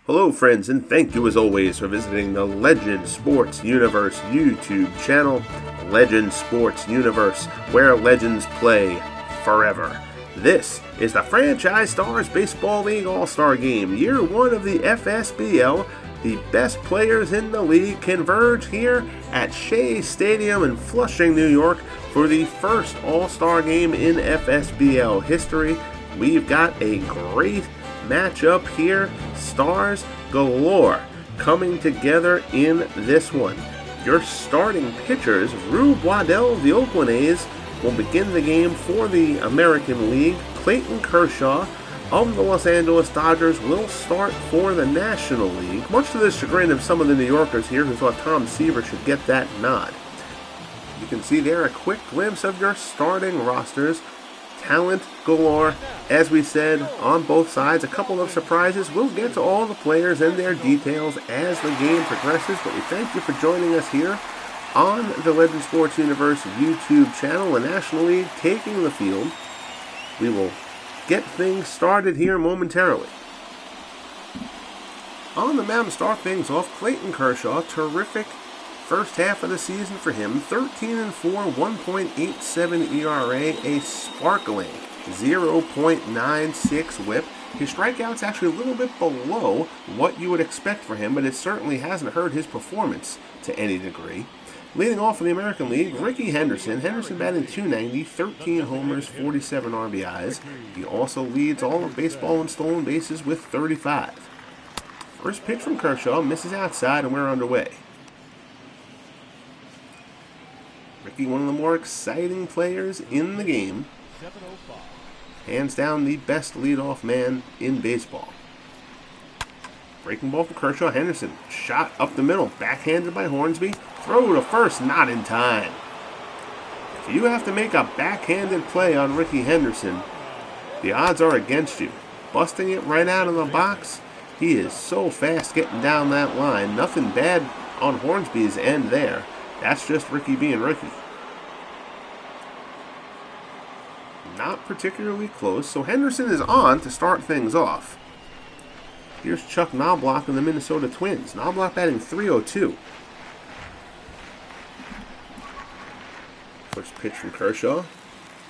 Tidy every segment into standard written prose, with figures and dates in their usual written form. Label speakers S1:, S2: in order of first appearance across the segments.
S1: Hello friends, and thank you as always for visiting the Legend Sports Universe YouTube channel. Legend Sports Universe, where legends play forever. This is the Franchise Stars Baseball League All-Star Game, year one of the FSBL. The best players in the league converge here at Shea Stadium in Flushing, New York for the first All-Star Game in FSBL history. We've got a great matchup here, stars galore coming together in this one. Your starting pitchers, Rube, Waddell of the Oakland A's, will begin the game for the American League. Clayton Kershaw of the Los Angeles Dodgers will start for the National League, much to the chagrin of some of the New Yorkers here who thought Tom Seaver should get that nod. You can see there a quick glimpse of your starting rosters. Talent galore, as we said, on both sides. A couple of surprises. We'll get to all the players and their details as the game progresses, but we thank you for joining us here on the Legend Sports Universe YouTube channel. The National League taking the field. We will get things started here momentarily. On the mound to start things off, Clayton Kershaw. Terrific first half of the season for him. 13-4, 1.87 ERA, a sparkling 0.96 whip. His strikeout's actually a little bit below what you would expect for him, but it certainly hasn't hurt his performance to any degree. Leading off in the American League, Rickey Henderson. Henderson batting .290, 13 homers, 47 RBIs. He also leads all of baseball in stolen bases with 35. First pitch from Kershaw misses outside, and we're underway. Rickey, one of the more exciting players in the game. Hands down the best leadoff man in baseball. Breaking ball for Kershaw. Henderson shot up the middle, backhanded by Hornsby. Throw to first, not in time. If you have to make a backhanded play on Rickey Henderson, the odds are against you. Busting it right out of the box, he is so fast getting down that line. Nothing bad on Hornsby's end there. That's just Rickey being Rickey. Not particularly close, so Henderson is on to start things off. Here's Chuck Knobloch and the Minnesota Twins. Knobloch batting .302. First pitch from Kershaw.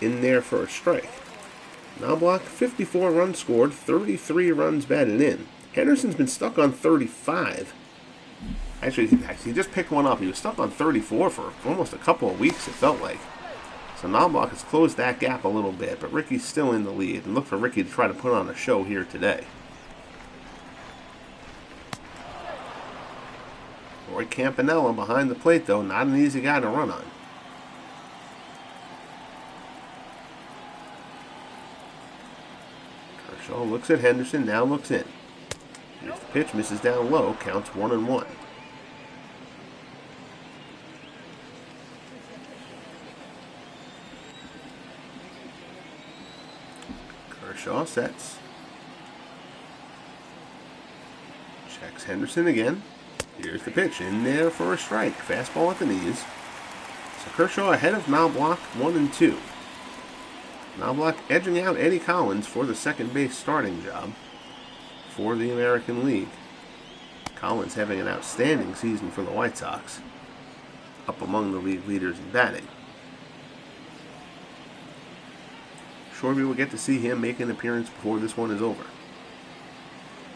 S1: In there for a strike. Knobloch, 54 runs scored, 33 runs batted in. Henderson's been stuck on 35. Actually, he just picked one up. He was stuck on 34 for almost a couple of weeks, it felt like. So Knobloch has closed that gap a little bit, but Rickey's still in the lead. And look for Rickey to try to put on a show here today. Roy Campanella behind the plate, though. Not an easy guy to run on. Kershaw looks at Henderson, now looks in. Here's the pitch, misses down low, counts 1-1. Kershaw sets. Checks Henderson again. Here's the pitch, in there for a strike. Fastball at the knees. So Kershaw ahead of Knobloch, 1-2. Knobloch edging out Eddie Collins for the second base starting job for the American League. Collins having an outstanding season for the White Sox, up among the league leaders in batting. Sure we will get to see him make an appearance before this one is over.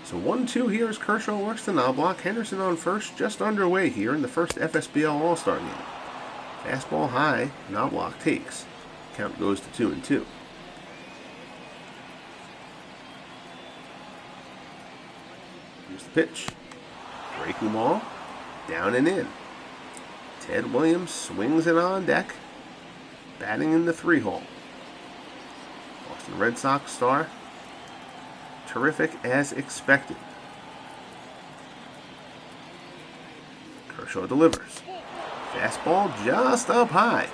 S1: So 1-2 here as Kershaw works to Knobloch. Henderson on first, just underway here in the first FSBL All-Star game. Fastball high, Knobloch takes. Count goes to 2-2. Here's the pitch. Breaking ball, down and in. Ted Williams swings it on deck, batting in the 3-hole. Boston Red Sox star, terrific as expected. Kershaw delivers. Fastball just up high.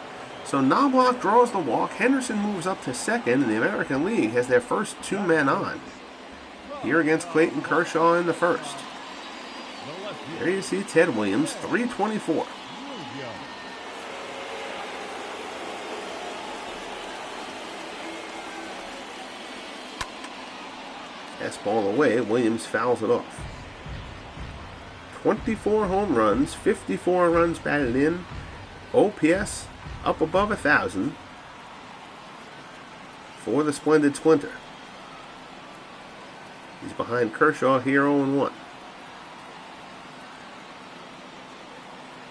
S1: So Knobloch draws the walk. Henderson moves up to second, and the American League has their first two men on. Here against Clayton Kershaw in the first. There you see Ted Williams, 324. Fastball away, Williams fouls it off. 24 home runs, 54 runs batted in, OPS up above 1,000 for the Splendid Splinter. He's behind Kershaw here 0-1.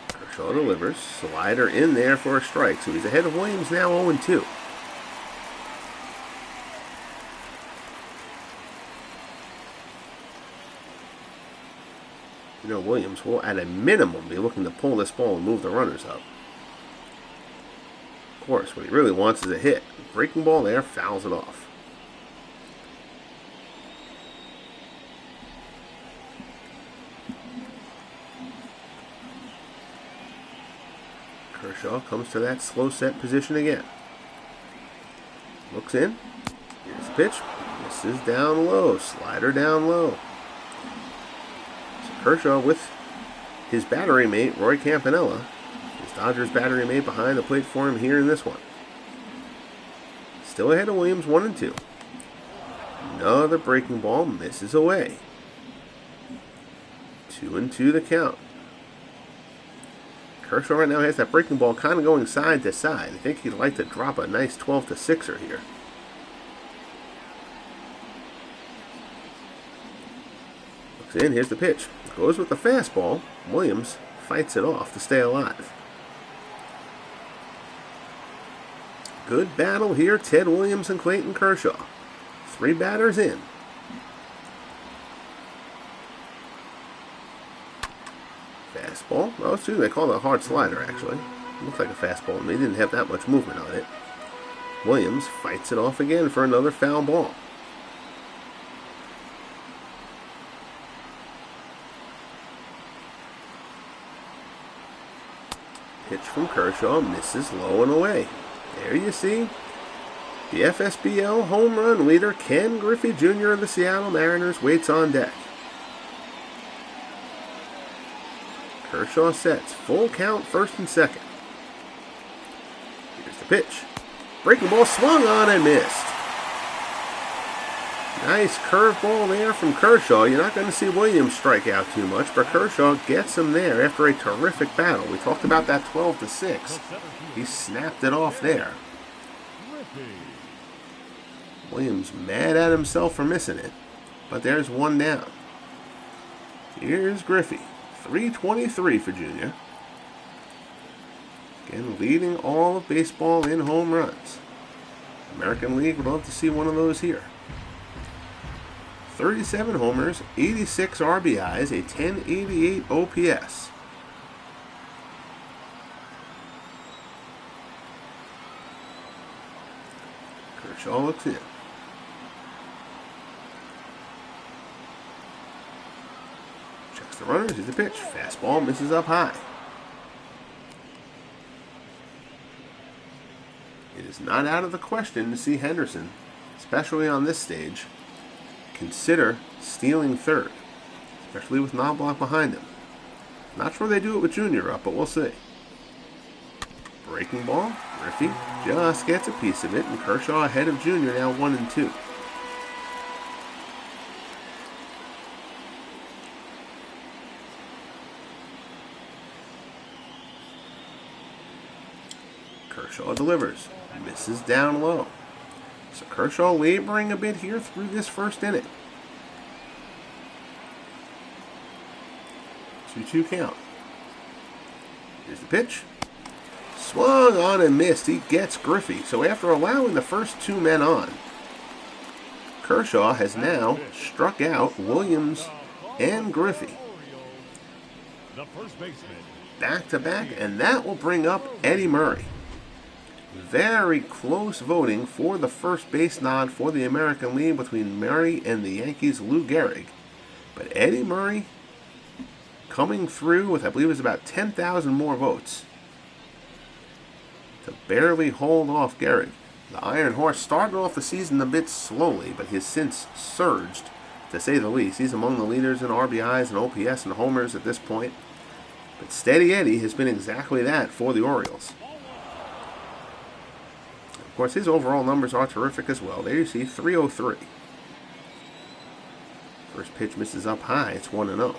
S1: Kershaw delivers. Slider in there for a strike. So he's ahead of Williams now 0-2. You know, Williams will at a minimum be looking to pull this ball and move the runners up. Of course, what he really wants is a hit. Breaking ball there, fouls it off. Kershaw comes to that slow set position again. Looks in. Here's the pitch. Misses down low. Slider down low. So Kershaw with his battery mate, Roy Campanella. His Dodgers battery mate behind the plate for him here in this one. Still ahead of Williams 1-2. Another breaking ball misses away. 2-2 the count. Kershaw right now has that breaking ball kind of going side to side. I think he'd like to drop a nice 12-6er here. Looks in, here's the pitch. Goes with the fastball. Williams fights it off to stay alive. Good battle here, Ted Williams and Clayton Kershaw. 3 batters in. Fastball. Oh, excuse me, they call it a hard slider, actually. It looks like a fastball to me. Didn't have that much movement on it. Williams fights it off again for another foul ball. Pitch from Kershaw misses low and away. There you see the FSBL home run leader, Ken Griffey Jr. of the Seattle Mariners, waits on deck. Kershaw sets. Full count, first and second. Here's the pitch. Breaking ball swung on and missed. Nice curveball there from Kershaw. You're not going to see Williams strike out too much, but Kershaw gets him there after a terrific battle. We talked about that 12-6. He snapped it off there. Williams mad at himself for missing it, but there's one down. Here's Griffey. 323 for Junior. Again, leading all of baseball in home runs. American League would love to see one of those here. 37 homers, 86 RBIs, a 1088 OPS. Kershaw looks in. Checks the runners, here's the pitch. Fastball misses up high. It is not out of the question to see Henderson, especially on this stage, consider stealing third, especially with Knobloch behind him. Not sure they do it with Junior up, but we'll see. Breaking ball, Griffey just gets a piece of it, and Kershaw ahead of Junior now 1-2. Kershaw delivers, misses down low. So Kershaw laboring a bit here through this first inning. 2-2 count. Here's the pitch. Swung on and missed. He gets Griffey. So after allowing the first two men on, Kershaw has now struck out Williams and Griffey. Back to back, and that will bring up Eddie Murray. Very close voting for the first base nod for the American League between Murray and the Yankees' Lou Gehrig. But Eddie Murray coming through with, I believe it was about 10,000 more votes to barely hold off Gehrig. The Iron Horse started off the season a bit slowly, but has since surged, to say the least. He's among the leaders in RBIs and OPS and homers at this point. But Steady Eddie has been exactly that for the Orioles. Of course, his overall numbers are terrific as well. There you see 303. First pitch misses up high. It's 1-0.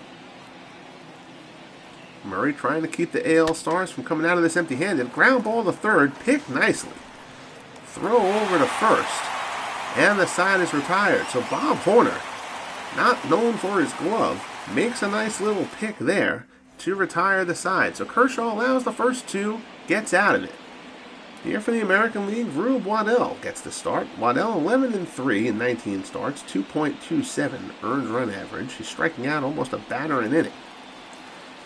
S1: Murray trying to keep the AL Stars from coming out of this empty-handed. Ground ball to third, picked nicely. Throw over to first, and the side is retired. So Bob Horner, not known for his glove, makes a nice little pick there to retire the side. So Kershaw allows the first two, gets out of it. Here for the American League, Rube Waddell gets the start. Waddell 11-3 in 19 starts, 2.27 earned run average. He's striking out almost a batter an inning.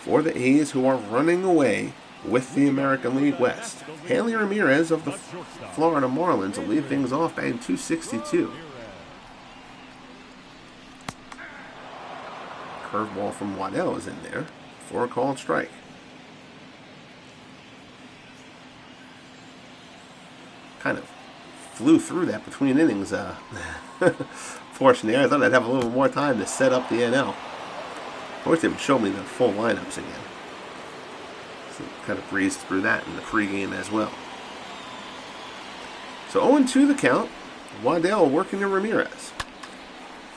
S1: For the A's, who are running away with the American League West, Hanley Ramirez of the Florida Marlins will lead things off, batting .262. Curveball from Waddell is in there for a called strike. Kind of flew through that between innings. Fortunately, I thought I'd have a little more time to set up the NL. Of course, they would show me the full lineups again. So kind of breezed through that in the pregame as well. So 0-2 the count. Waddell working to Ramirez.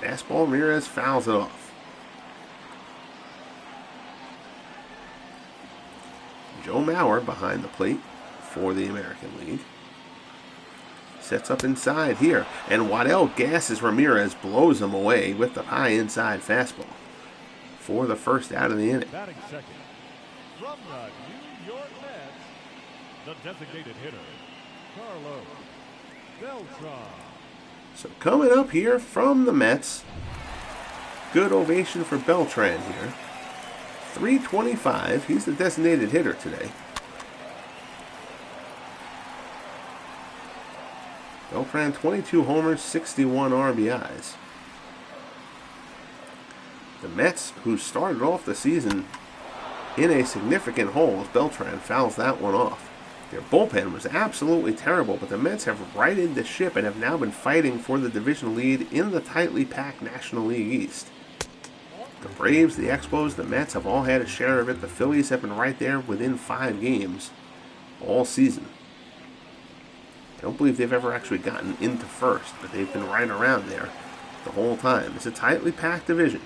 S1: Fastball, Ramirez fouls it off. Joe Mauer behind the plate for the American League. Sets up inside here, and Waddell gasses Ramirez, blows him away with the high inside fastball for the first out of the inning.
S2: Batting second, from the New York Mets, the designated hitter, Carlos Beltran.
S1: So coming up here from the Mets, good ovation for Beltran here. 325, he's the designated hitter today. Beltran, 22 homers, 61 RBIs. The Mets, who started off the season in a significant hole, as Beltran fouls that one off. Their bullpen was absolutely terrible, but the Mets have righted the ship and have now been fighting for the division lead in the tightly packed National League East. The Braves, the Expos, the Mets have all had a share of it. The Phillies have been right there within 5 games all season. I don't believe they've ever actually gotten into first, but they've been right around there the whole time. It's a tightly packed division.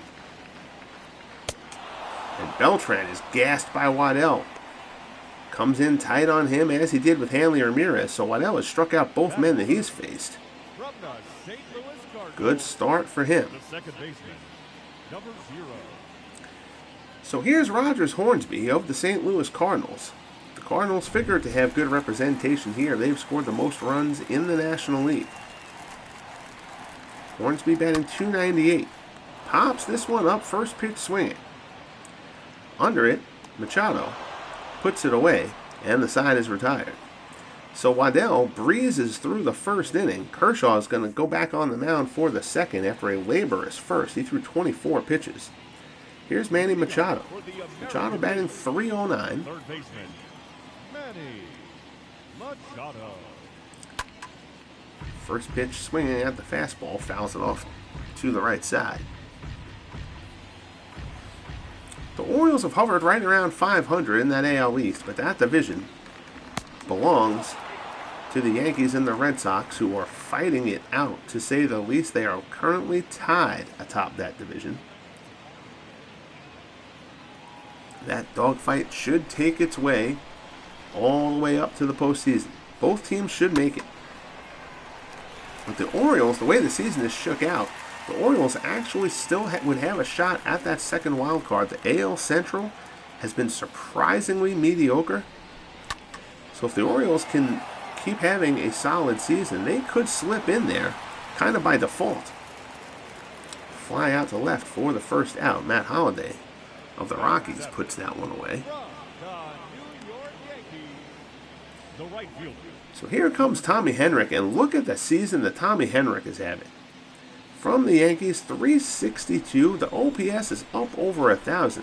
S1: And Beltran is gassed by Waddell. Comes in tight on him as he did with Hanley Ramirez, so Waddell has struck out both men that he's faced. Good start for him. So here's Rogers Hornsby of the St. Louis Cardinals. The Cardinals figured to have good representation here. They've scored the most runs in the National League. Hornsby batting .298. Pops this one up, first pitch swinging. Under it, Machado puts it away, and the side is retired. So Waddell breezes through the first inning. Kershaw is going to go back on the mound for the second after a laborious first. He threw 24 pitches. Here's Manny Machado. Machado batting .309.
S2: Third baseman, Manny Machado.
S1: First pitch swinging at the fastball, fouls it off to the right side. The Orioles have hovered right around 500 in that AL East, but that division belongs to the Yankees and the Red Sox, who are fighting it out, to say the least. They are currently tied atop that division. That dogfight should take its way all the way up to the postseason. Both teams should make it. But the Orioles, the way the season is shook out, the Orioles actually still would have a shot at that second wild card. The AL Central has been surprisingly mediocre. So if the Orioles can keep having a solid season, they could slip in there kind of by default. Fly out to left for the first out. Matt Holliday of the Rockies puts that one away. So here comes Tommy Henrich, and look at the season that Tommy Henrich is having. From the Yankees, .362. The OPS is up over 1,000.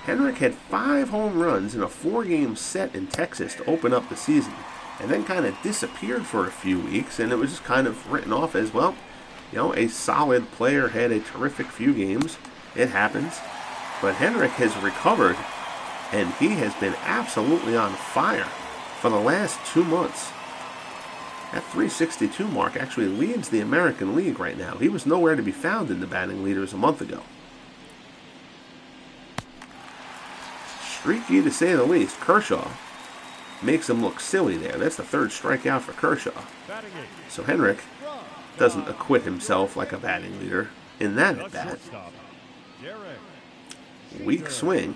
S1: Henrich had 5 home runs in a 4-game set in Texas to open up the season, and then kind of disappeared for a few weeks, and it was just kind of written off as, well, you know, a solid player had a terrific few games. It happens. But Henrich has recovered, and he has been absolutely on fire for the last 2 months. That .362 mark actually leads the American League right now. He was nowhere to be found in the batting leaders a month ago. streaky to say the least. Kershaw makes him look silly there. That's the third strikeout for Kershaw. So Henrik doesn't acquit himself like a batting leader in that at bat. Weak swing.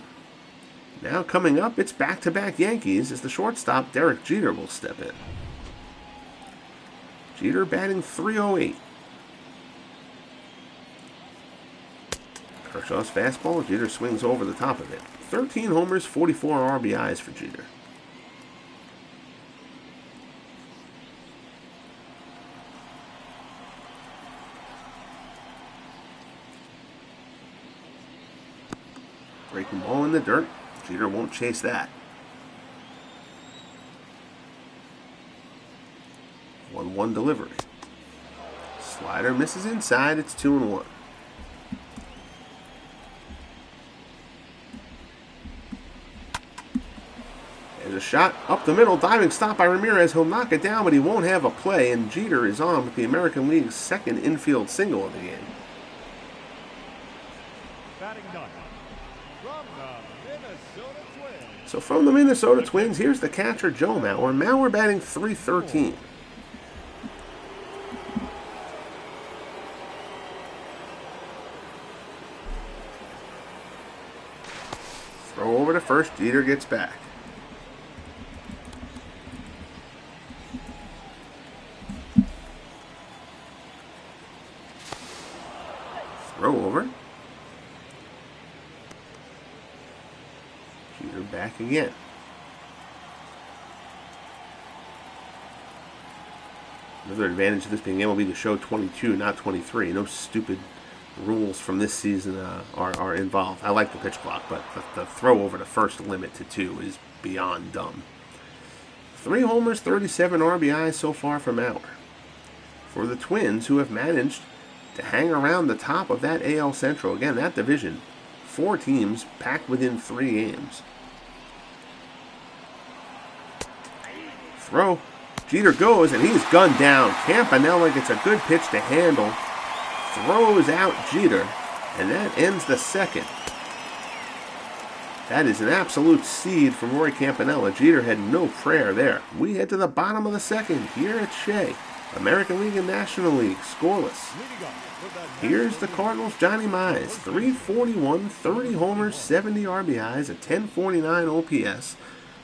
S1: Now coming up, it's back-to-back Yankees as the shortstop Derek Jeter will step in. Jeter batting .308. Kershaw's fastball, Jeter swings over the top of it. 13 homers, 44 RBIs for Jeter. Breaking ball in the dirt. Jeter won't chase that. 1-1 delivery. Slider misses inside. It's 2-1. There's a shot up the middle. Diving stop by Ramirez. He'll knock it down, but he won't have a play. And Jeter is on with the American League's second infield single of the game. So from the Minnesota Twins, here's the catcher, Joe Mauer. Mauer batting .313. Throw over to first. Jeter gets back. Throw over. Jeter back again. Another advantage of this being MLB to show 22, not 23. No stupid rules from this season are involved. I like the pitch clock, but the throw over to first limit to 2 is beyond dumb. 3 homers, 37 RBIs so far for Mauer. For the Twins, who have managed to hang around the top of that AL Central. Again, that division, 4 teams packed within 3 games. Throw. Jeter goes, and he's gunned down. Campanella gets a good pitch to handle. Throws out Jeter, and that ends the second. That is an absolute seed from Roy Campanella. Jeter had no prayer there. We head to the bottom of the second here at Shea. American League and National League, scoreless. Here's the Cardinals' Johnny Mize. .341, 30 homers, 70 RBIs, a 1049 OPS.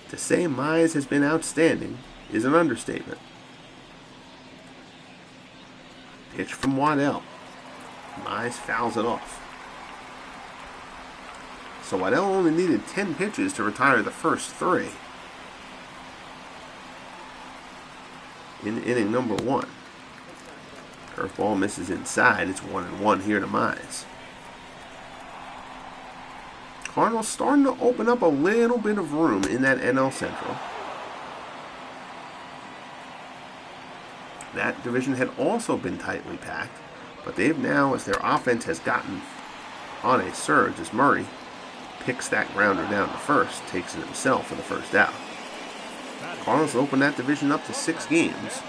S1: To say Mize has been outstanding is an understatement. Pitch from Waddell. Mize fouls it off. So Waddell only needed 10 pitches to retire the first 3. In inning number 1. Curveball misses inside. It's 1-1 here to Mize. Cardinals starting to open up a little bit of room in that NL Central. That division had also been tightly packed, but they've now, as their offense has gotten on a surge, as Murray picks that grounder down to first, takes it himself for the first out. Cardinals open that division up to 6 games.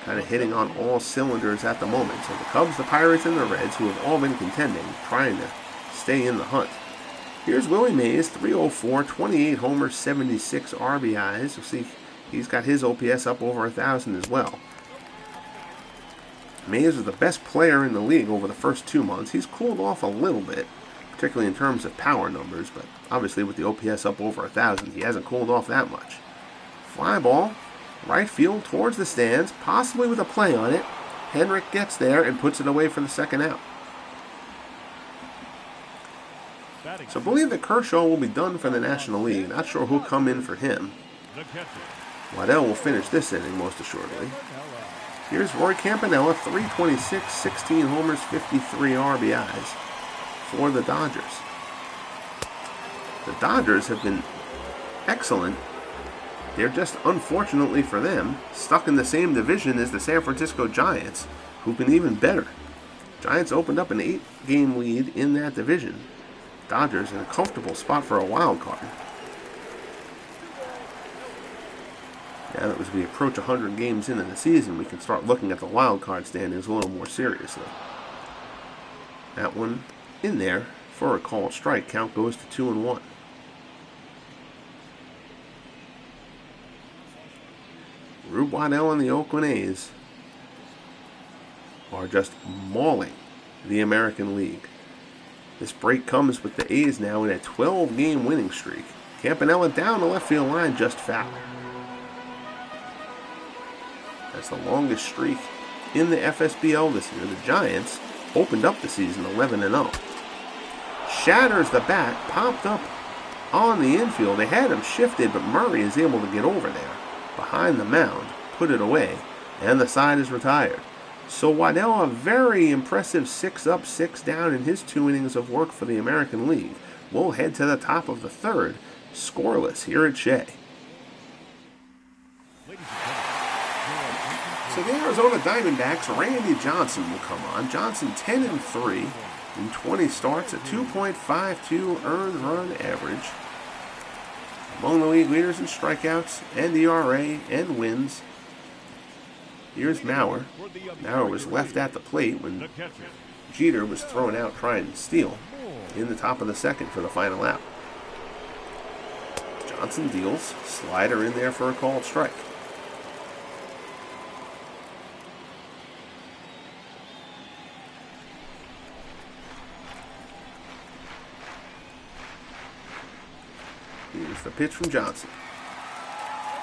S1: Kind of hitting on all cylinders at the moment. So the Cubs, the Pirates, and the Reds, who have all been contending, trying to stay in the hunt. Here's Willie Mays, .304, 28 homers, 76 RBIs. You'll see he's got his OPS up over 1,000 as well. Mays was the best player in the league over the first 2 months. He's cooled off a little bit, particularly in terms of power numbers, but obviously with the OPS up over 1,000, he hasn't cooled off that much. Fly ball, right field towards the stands, possibly with a play on it. Henrik gets there and puts it away for the second out. So I believe that Kershaw will be done for the National League. Not sure who'll come in for him. Waddell will finish this inning most assuredly. Here's Roy Campanella, .326, 16 homers, 53 RBIs for the Dodgers. The Dodgers have been excellent. They're just, unfortunately for them, stuck in the same division as the San Francisco Giants, who've been even better. Giants opened up an 8-game lead in that division. Dodgers in a comfortable spot for a wild card. Now that as we approach 100 games into the season, we can start looking at the wild card standings a little more seriously. That one in there for a called strike. Count goes to 2-1. Rube, Waddell and the Oakland A's are just mauling the American League. This break comes with the A's now in a 12-game winning streak. Campanella down the left field line, just foul. That's the longest streak in the FSBL this year. The Giants opened up the season 11-0. Shatters the bat, popped up on the infield. They had him shifted, but Murray is able to get over there behind the mound, put it away, and the side is retired. So Waddell, a very impressive 6 up, 6 down in his 2 innings of work for the American League. We'll head to the top of the third, scoreless here at Shea. So the Arizona Diamondbacks, Randy Johnson will come on. Johnson 10-3 in 20 starts, a 2.52 earned run average. Among the league leaders in strikeouts and ERA and wins. Here's Mauer. Mauer was left at the plate when Jeter was thrown out trying to steal in the top of the second for the final out. Johnson deals, slider in there for a called strike. Here's the pitch from Johnson.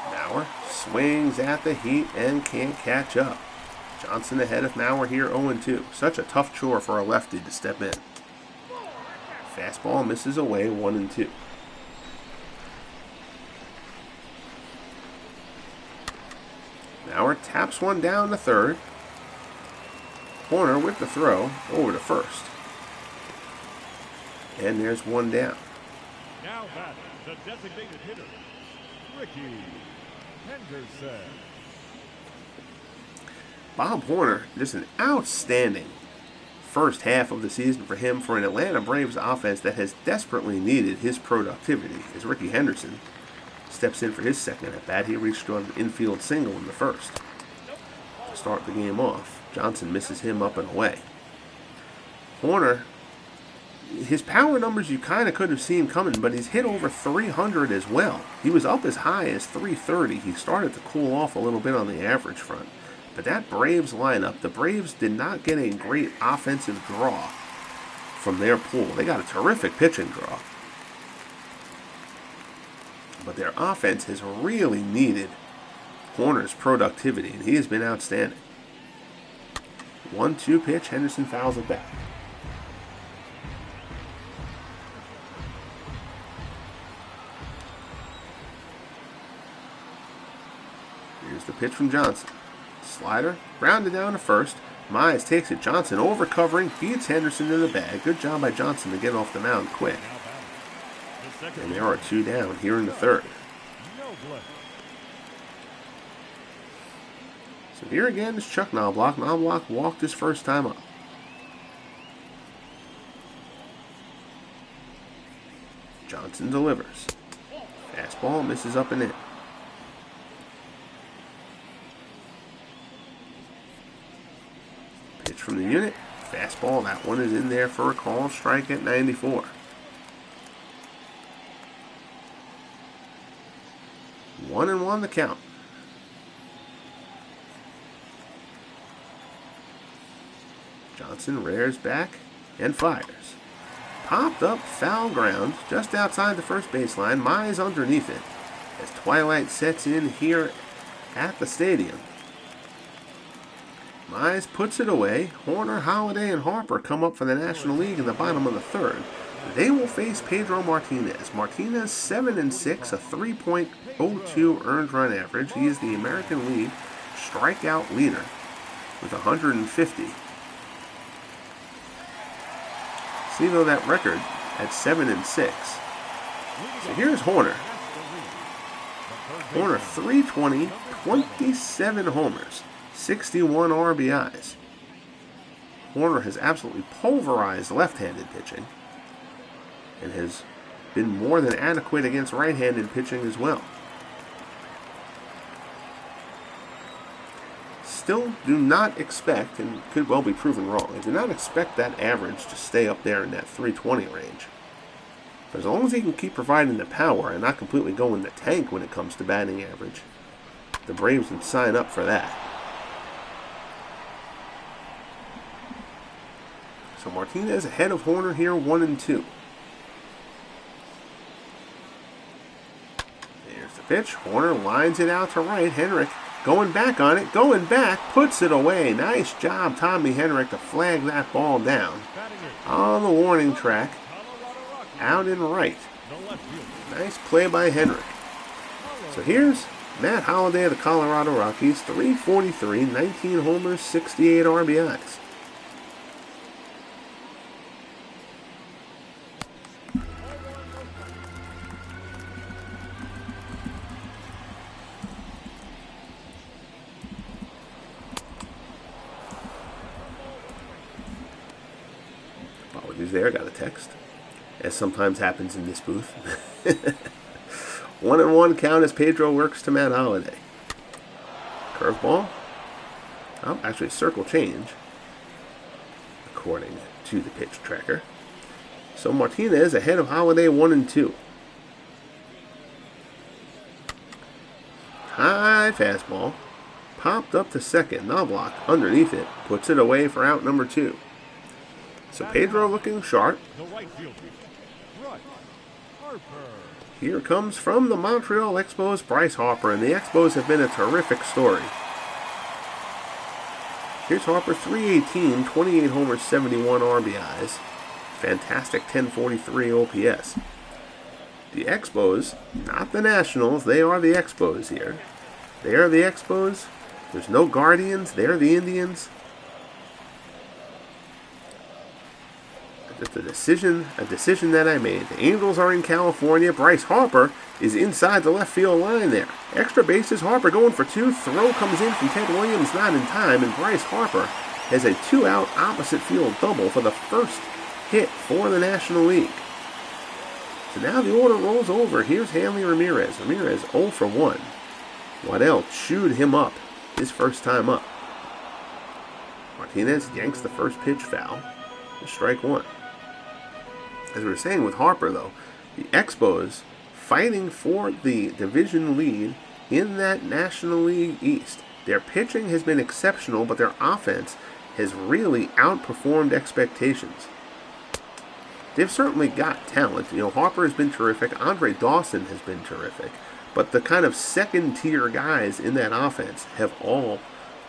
S1: Mauer swings at the heat and can't catch up. Johnson ahead of Mauer here 0-2. Such a tough chore for a lefty to step in. Fastball misses away 1-2. Mauer taps one down to third. Horner with the throw over to first. And there's one down.
S2: Now batting, the designated hitter, Rickey, Henderson.
S1: Bob Horner, just an outstanding first half of the season for him for an Atlanta Braves offense that has desperately needed his productivity. As Rickey Henderson steps in for his second at bat, he reached on an infield single in the first to start the game off. Johnson misses him up and away. Horner, his power numbers you kind of could have seen coming, but he's hit over 300 as well. He was up as high as 330. He started to cool off a little bit on the average front. But that Braves lineup, the Braves did not get a great offensive draw from their pool. They got a terrific pitching draw. But their offense has really needed Horner's productivity, and he has been outstanding. 1-2 pitch, Henderson fouls it back. Here's the pitch from Johnson. Slider, grounded down to first. Mize takes it. Johnson over covering, beats Henderson to the bag. Good job by Johnson to get off the mound quick. And there are 2 down here in the third. So here again is Chuck Knobloch. Knobloch walked his first time up. Johnson delivers. Fastball misses up and in. Pitch from the unit. Fastball. That one is in there for a called strike at 94. 1-1 the count. Johnson rears back and fires. Popped up, foul ground, just outside the first baseline. Mize underneath it as twilight sets in here at the stadium. Mize puts it away. Horner, Holiday, and Harper come up for the National League in the bottom of the third. They will face Pedro Martinez. Martinez 7-6, a 3.02 earned run average. He is the American League strikeout leader with 150. See though that record at 7-6. So here's Horner. Horner 320, 27 homers, 61 RBIs. Horner has absolutely pulverized left-handed pitching and has been more than adequate against right-handed pitching as well. still do not expect, and could well be proven wrong, I do not expect that average to stay up there in that 320 range. But as long as he can keep providing the power and not completely go in the tank when it comes to batting average, the Braves would sign up for that. So Martinez ahead of Horner here, 1-2. There's the pitch. Horner lines it out to right. Henrik going back on it, going back, puts it away. Nice job, Tommy Henrik, to flag that ball down on the warning track, out in right. Nice play by Henrik. So here's Matt Holliday of the Colorado Rockies, 343, 19 homers, 68 RBIs. Apologies there, got a text, as sometimes happens in this booth. 1-1 count as Pedro works to Matt Holliday. Curveball. Oh, actually circle change, according to the pitch tracker. So Martinez ahead of Holliday, 1-2. High fastball. Popped up to second. Knobloch underneath it. Puts it away for out number 2. So Pedro looking sharp. Here comes from the Montreal Expos, Bryce Harper, and the Expos have been a terrific story. Here's Harper, 318, 28 homers, 71 RBIs. Fantastic 1043 OPS. The Expos, not the Nationals, they are the Expos here. They are the Expos. There's no Guardians, they're the Indians. Just a decision that I made. The Angels are in California. Bryce Harper is inside the left field line there. Extra bases, Harper going for 2. Throw comes in from Ted Williams, not in time, and Bryce Harper has a 2-out opposite field double for the first hit for the National League. So now the order rolls over. Here's Hanley Ramirez. Ramirez 0 for 1. Waddell chewed him up his first time up. Martinez yanks the first pitch foul. Strike 1. As we were saying with Harper, though, the Expos fighting for the division lead in that National League East. Their pitching has been exceptional, but their offense has really outperformed expectations. They've certainly got talent. Harper has been terrific. Andre Dawson has been terrific. But the kind of second-tier guys in that offense have all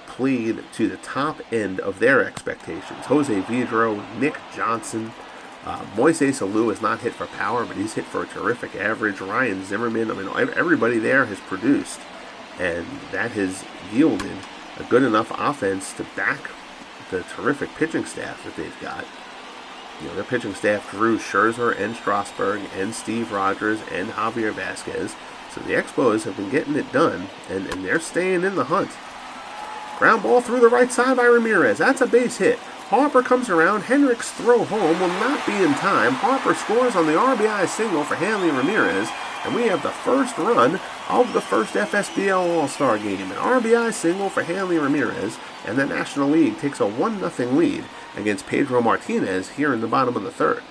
S1: played to the top end of their expectations. Jose Vidro, Nick Johnson, Moises Alou is not hit for power, but he's hit for a terrific average. Ryan Zimmerman, everybody there has produced, and that has yielded a good enough offense to back the terrific pitching staff that they've got. Their pitching staff drew Scherzer and Strasburg and Steve Rogers and Javier Vasquez. So the Expos have been getting it done, and they're staying in the hunt. Ground ball through the right side by Ramirez. That's a base hit. Harper comes around. Henrik's throw home will not be in time. Harper scores on the RBI single for Hanley Ramirez, and we have the first run of the first FSBL All-Star game. An RBI single for Hanley Ramirez, and the National League takes a 1-0 lead against Pedro Martinez here in the bottom of the third.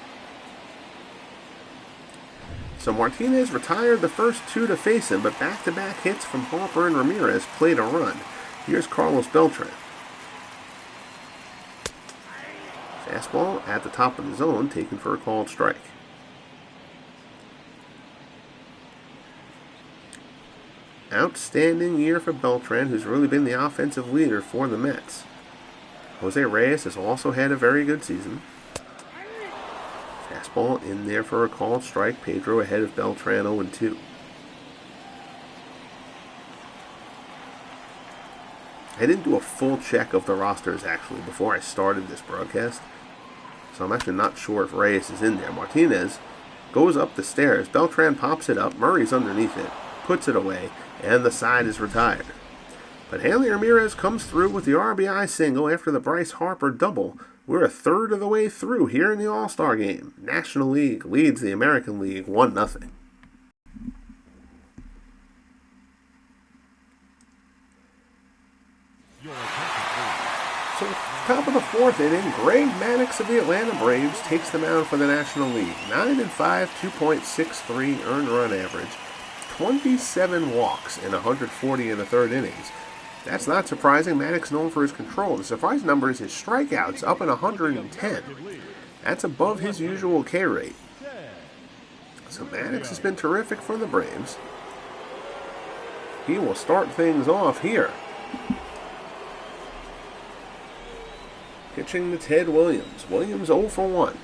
S1: So Martinez retired the first 2 to face him, but back-to-back hits from Harper and Ramirez played a run. Here's Carlos Beltran. Fastball at the top of the zone, taken for a called strike. Outstanding year for Beltran, who's really been the offensive leader for the Mets. Jose Reyes has also had a very good season. Fastball in there for a called strike. Pedro ahead of Beltran 0-2. I didn't do a full check of the rosters, actually, before I started this broadcast. So I'm actually not sure if Reyes is in there. Martinez goes up the stairs. Beltran pops it up. Murray's underneath it. Puts it away. And the side is retired. But Hanley Ramirez comes through with the RBI single after the Bryce Harper double. We're a third of the way through here in the All-Star game. National League leads the American League 1-0.
S2: Your
S1: of the 4th inning, Greg Maddux of the Atlanta Braves takes the mound for the National League. 9-5, 2.63 earned run average, 27 walks in 140 in the 3rd innings. That's not surprising. Maddux known for his control. The surprise number is his strikeouts, up in 110. That's above his usual K rate. So Maddux has been terrific for the Braves. He will start things off here. Pitching to Ted Williams. Williams 0 for 1.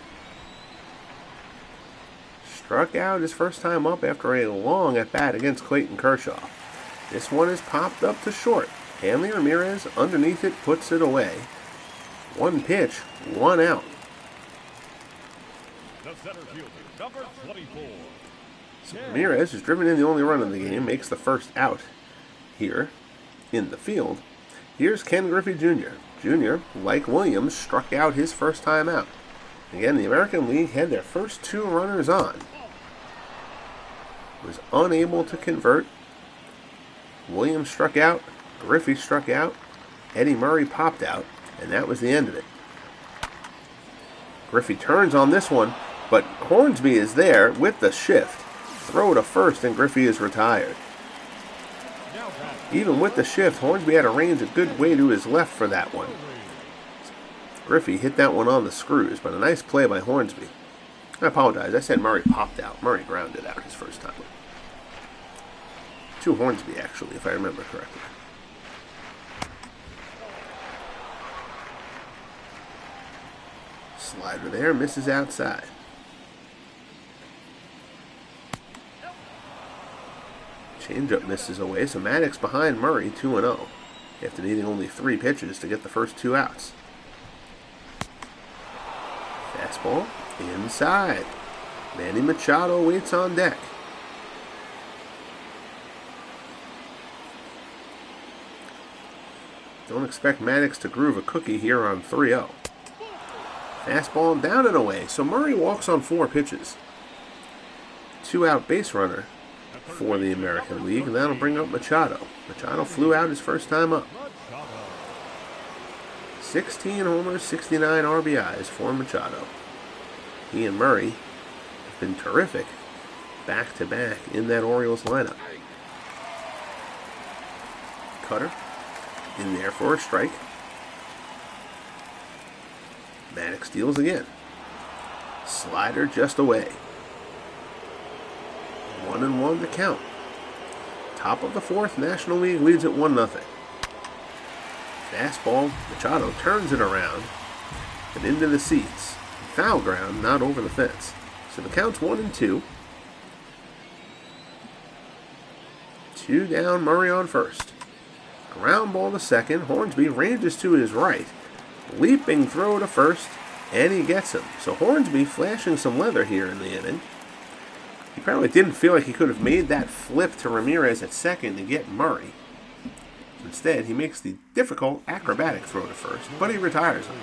S1: Struck out his first time up after a long at-bat against Clayton Kershaw. This one is popped up to short. Hanley Ramirez underneath it puts it away. 1 pitch, 1 out.
S2: The center fielder, number 24.
S1: So Ramirez, who's driven in the only run of the game, makes the first out here in the field. Here's Ken Griffey Jr. Jr., like Williams, struck out his first time out. Again, the American League had their first 2 runners on. Was unable to convert. Williams struck out. Griffey struck out. Eddie Murray popped out. And that was the end of it. Griffey turns on this one, but Hornsby is there with the shift. Throw to first, and Griffey is retired. Even with the shift, Hornsby had a range a good way to his left for that one. Griffey hit that one on the screws, but a nice play by Hornsby. I apologize, I said Murray popped out. Murray grounded out his first time. To Hornsby, actually, if I remember correctly. Slider there, misses outside. Changeup misses away, so Maddux behind Murray, 2-0, after needing only 3 pitches to get the first 2 outs. Fastball inside. Manny Machado waits on deck. Don't expect Maddux to groove a cookie here on 3-0. Fastball down and away, so Murray walks on 4 pitches. 2-out base runner for the American League, and that'll bring up Machado. Machado flew out his first time up. 16 homers, 69 RBIs for Machado. He and Murray have been terrific back-to-back in that Orioles lineup. Cutter in there for a strike. Maddux deals again. Slider just away. 1-1 to count. Top of the 4th, National League leads at 1-0. Fastball, Machado turns it around and into the seats. Foul ground, not over the fence. So the count's 1-2. 2 down, Murray on first. Ground ball to second. Hornsby ranges to his right. Leaping throw to first, and he gets him. So Hornsby flashing some leather here in the inning. He probably didn't feel like he could have made that flip to Ramirez at second to get Murray. Instead, he makes the difficult acrobatic throw to first, but he retires him.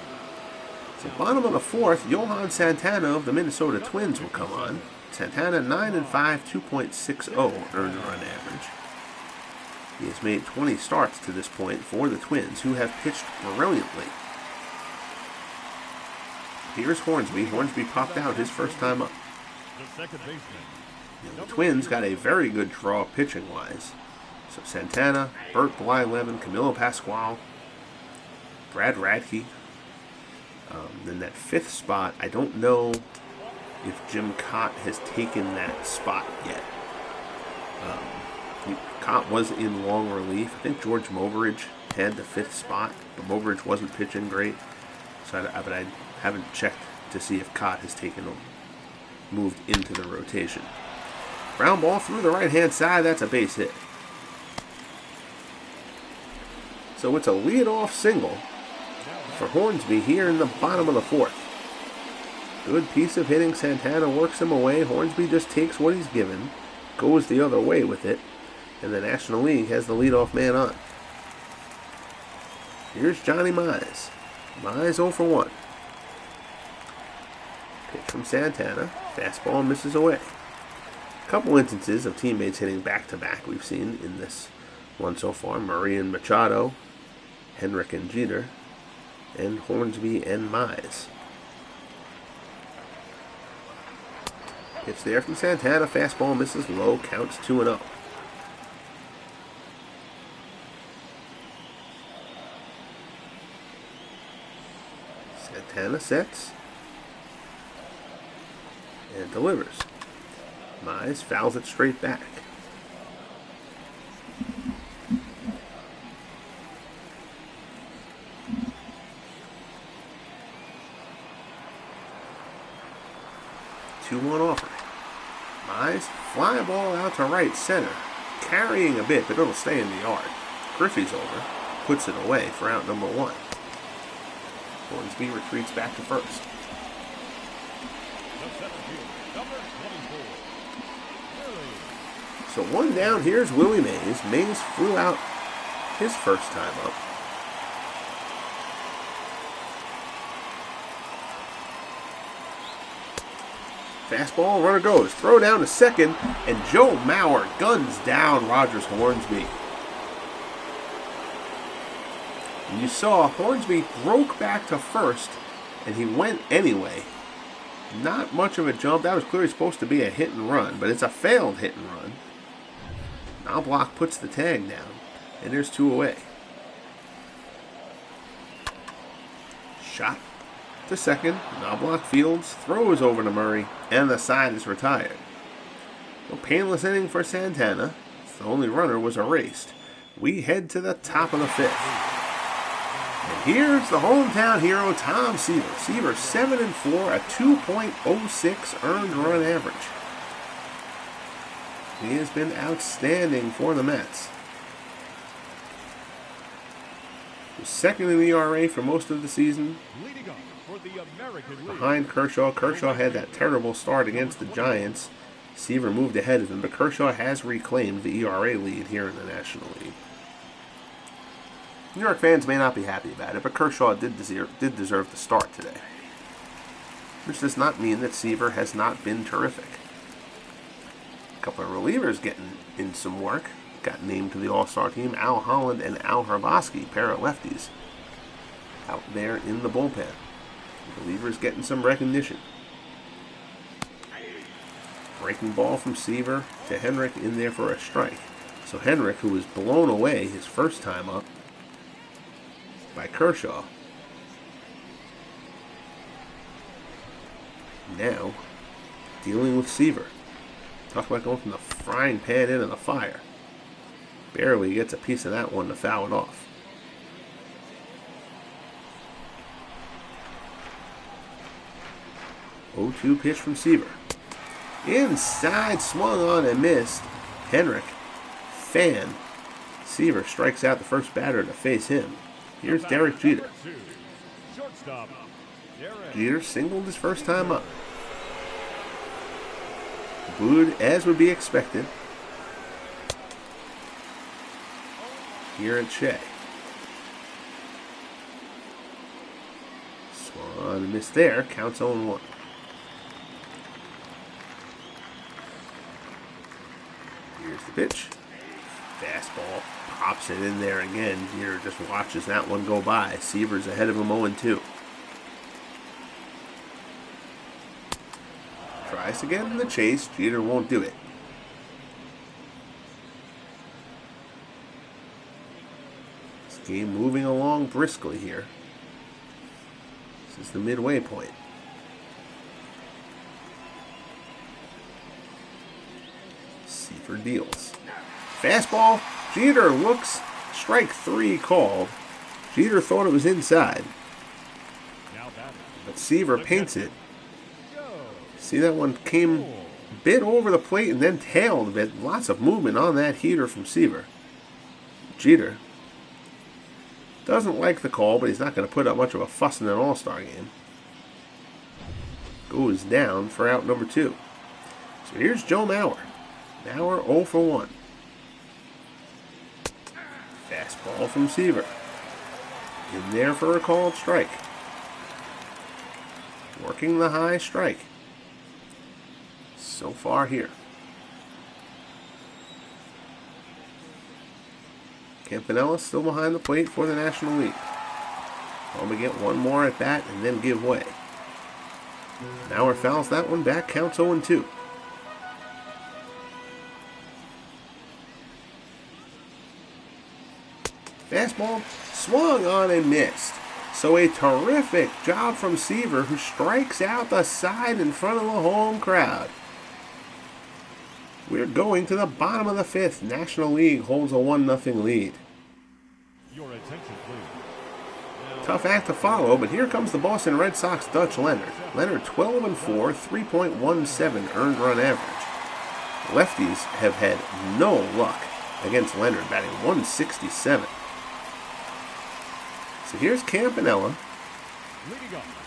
S1: So bottom of the 4th, Johan Santana of the Minnesota Twins will come on. Santana 9-5, 2.60 earned run average. He has made 20 starts to this point for the Twins, who have pitched brilliantly. Here's Hornsby. Hornsby popped out his first time up. The Twins got a very good draw pitching-wise. So Santana, Burt Blyleven, Camilo Pascual, Brad Radke. Then that 5th spot, I don't know if Jim Cott has taken that spot yet. Cott was in long relief. I think George Moveridge had the 5th spot, but Moveridge wasn't pitching great. So I haven't checked to see if Cott has moved into the rotation. Ground ball through the right-hand side. That's a base hit. So it's a leadoff single for Hornsby here in the bottom of the 4th. Good piece of hitting. Santana works him away. Hornsby just takes what he's given, goes the other way with it, and the National League has the leadoff man on. Here's Johnny Mize. Mize 0 for 1. Pitch from Santana. Fastball misses away. A couple instances of teammates hitting back-to-back we've seen in this one so far. Murray and Machado, Henrik and Jeter. and Hornsby and Mize. Pitch there from Santana. Fastball misses low. Counts 2-0. Santana sets and delivers. Mize fouls it straight back. Two-one offer. Mize fly ball out to right center, carrying a bit, but it'll stay in the yard. Griffey's over, puts it away for out number 1. Hornsby retreats back to first. So one down, here's Willie Mize. Mize flew out his first time up. Fastball, runner goes. Throw down to second, and Joe Mauer guns down Rogers Hornsby. And you saw Hornsby broke back to first, and he went anyway. Not much of a jump. That was clearly supposed to be a hit and run, but it's a failed hit and run. Knobloch puts the tag down, and there's 2 away. Shot to second. Knobloch fields, throws over to Murray, and the side is retired. No painless inning for Santana. The only runner was erased. We head to the top of the 5th. And here's the hometown hero, Tom Seaver. Seaver 7-4, a 2.06 earned run average. He has been outstanding for the Mets. He was second in the ERA for most of the season. Behind Kershaw. Kershaw had that terrible start against the Giants. Seaver moved ahead of him, but Kershaw has reclaimed the ERA lead here in the National League. New York fans may not be happy about it, but Kershaw did deserve the start today. Which does not mean that Seaver has not been terrific. A couple of relievers getting in some work. Got named to the All-Star team. Al Holland and Al Hrabosky, pair of lefties, out there in the bullpen. Relievers getting some recognition. Breaking ball from Seaver to Henrik in there for a strike. So Henrik, who was blown away his first time up by Kershaw, now dealing with Seaver. Talk about going from the frying pan into the fire. Barely gets a piece of that one to foul it off. Oh, 0-2 pitch from Seaver. Inside, swung on and missed. Henrik fanned. Seaver strikes out the first batter to face him. Here's Derek Jeter. Jeter singled his first time up. Booed as would be expected here at Shea. Swung on and missed there. Counts 0-1. Here's the pitch. Fastball. Pops it in there again. Jeter just watches that one go by. Seaver's ahead of him 0-2. Tries to get in the chase. Jeter won't do it. This game moving along briskly here. This is the midway point. Seaver deals. Fastball. Jeter looks. Strike 3 called. Jeter thought it was inside. But Seaver paints it. See, that one came a bit over the plate and then tailed a bit. Lots of movement on that heater from Seaver. Jeter doesn't like the call, but he's not going to put up much of a fuss in an All-Star game. Goes down for out number 2. So here's Joe Mauer. Mauer 0 for 1. Fastball from Seaver. In there for a called strike. Working the high strike. So far here. Campanella still behind the plate for the National League. Home get one more at bat and then give way. Mauer fouls that one back, counts 0-2. Fastball swung on and missed. So a terrific job from Seaver, who strikes out the side in front of the home crowd. We're going to the bottom of the 5th. National League holds a 1-0 lead.
S2: Your attention, please.
S1: Tough act to follow, but here comes the Boston Red Sox Dutch Leonard. Leonard 12-4, 3.17 earned run average. Lefties have had no luck against Leonard, batting 167. So here's Campanella.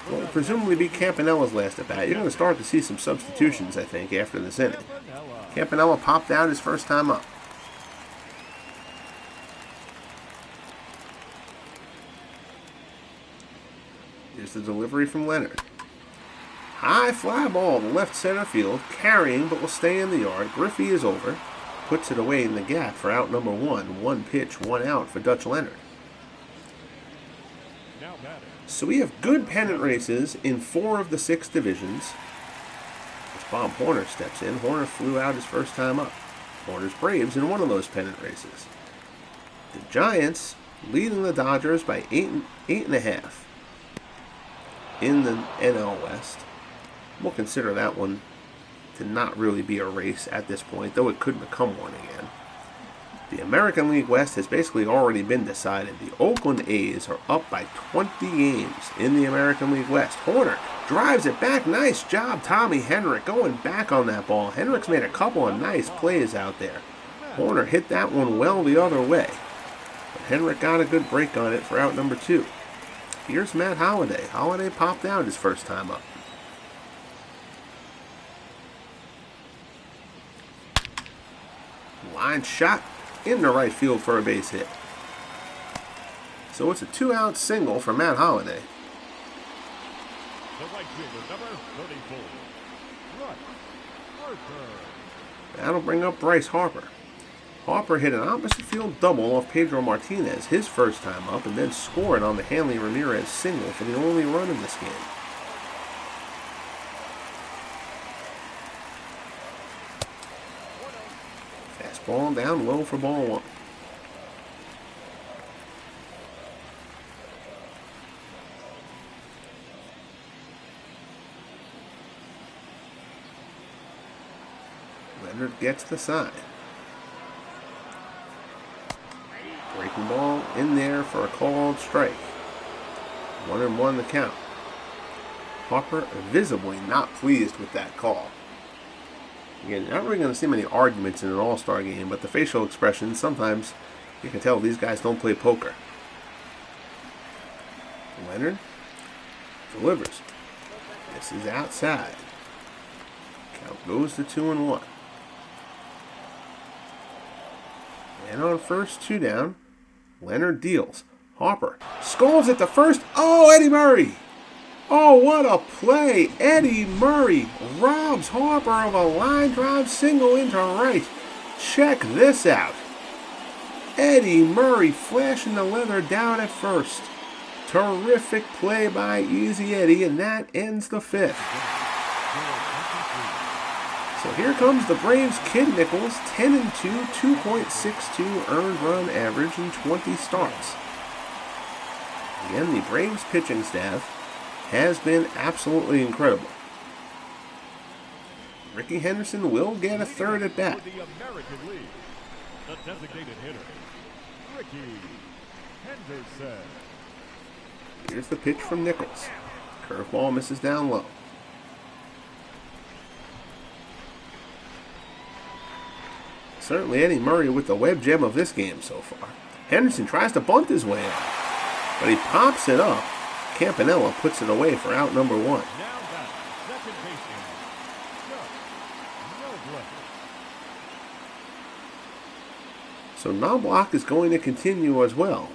S1: What will presumably be Campanella's last at bat. You're going to start to see some substitutions, I think, after this inning. Campanella popped out his first time up. Here's the delivery from Leonard. High fly ball to left center field, carrying but will stay in the yard. Griffey is over, puts it away in the gap for out number 1. 1 pitch, 1 out for Dutch Leonard. So we have good pennant races in 4 of the 6 divisions. As Bob Horner steps in. Horner flew out his first time up. Horner's Braves in one of those pennant races. The Giants leading the Dodgers by 8.5 in the NL West. We'll consider that one to not really be a race at this point, though it could become one again. The American League West has basically already been decided. The Oakland A's are up by 20 games in the American League West. Horner drives it back. Nice job, Tommy Henrik, going back on that ball. Henrik's made a couple of nice plays out there. Horner hit that one well the other way. But Henrik got a good break on it for out number 2. Here's Matt Holliday. Holliday popped out his first time up. Line shot into right field for a base hit. So it's a 2-out single for Matt Holliday.
S2: The right fielder, number 34, Harper.
S1: That'll bring up Bryce Harper. Harper hit an opposite field double off Pedro Martinez his first time up, and then scored on the Hanley Ramirez single for the only run in this game. Fastball down low for ball 1. Leonard gets the side. Breaking ball in there for a called strike. 1-1 the count. Harper visibly not pleased with that call. Again, you're not really going to see many arguments in an all-star game, but the facial expressions, sometimes you can tell these guys don't play poker. Leonard delivers. This is outside. Count goes to 2-1. And on first, 2 down. Leonard deals. Harper scolds at the first. Oh, Eddie Murray! Oh, what a play! Eddie Murray robs Harper of a line drive single into right. Check this out. Eddie Murray flashing the leather down at first. Terrific play by Easy Eddie, and that ends the 5th. So here comes the Braves' Kid Nichols, 10-2, 2.62 earned run average in 20 starts. Again, the Braves pitching staff has been absolutely incredible. Rickey Henderson will get a third at bat.
S2: The American League, the designated hitter, Rickey Henderson.
S1: Here's the pitch from Nichols. Curveball misses down low. Certainly Eddie Murray with the web gem of this game so far. Henderson tries to bunt his way out, but he pops it up. Campanella puts it away for out number 1.
S2: Now back, second baseman,
S1: So Knobloch is going to continue as well.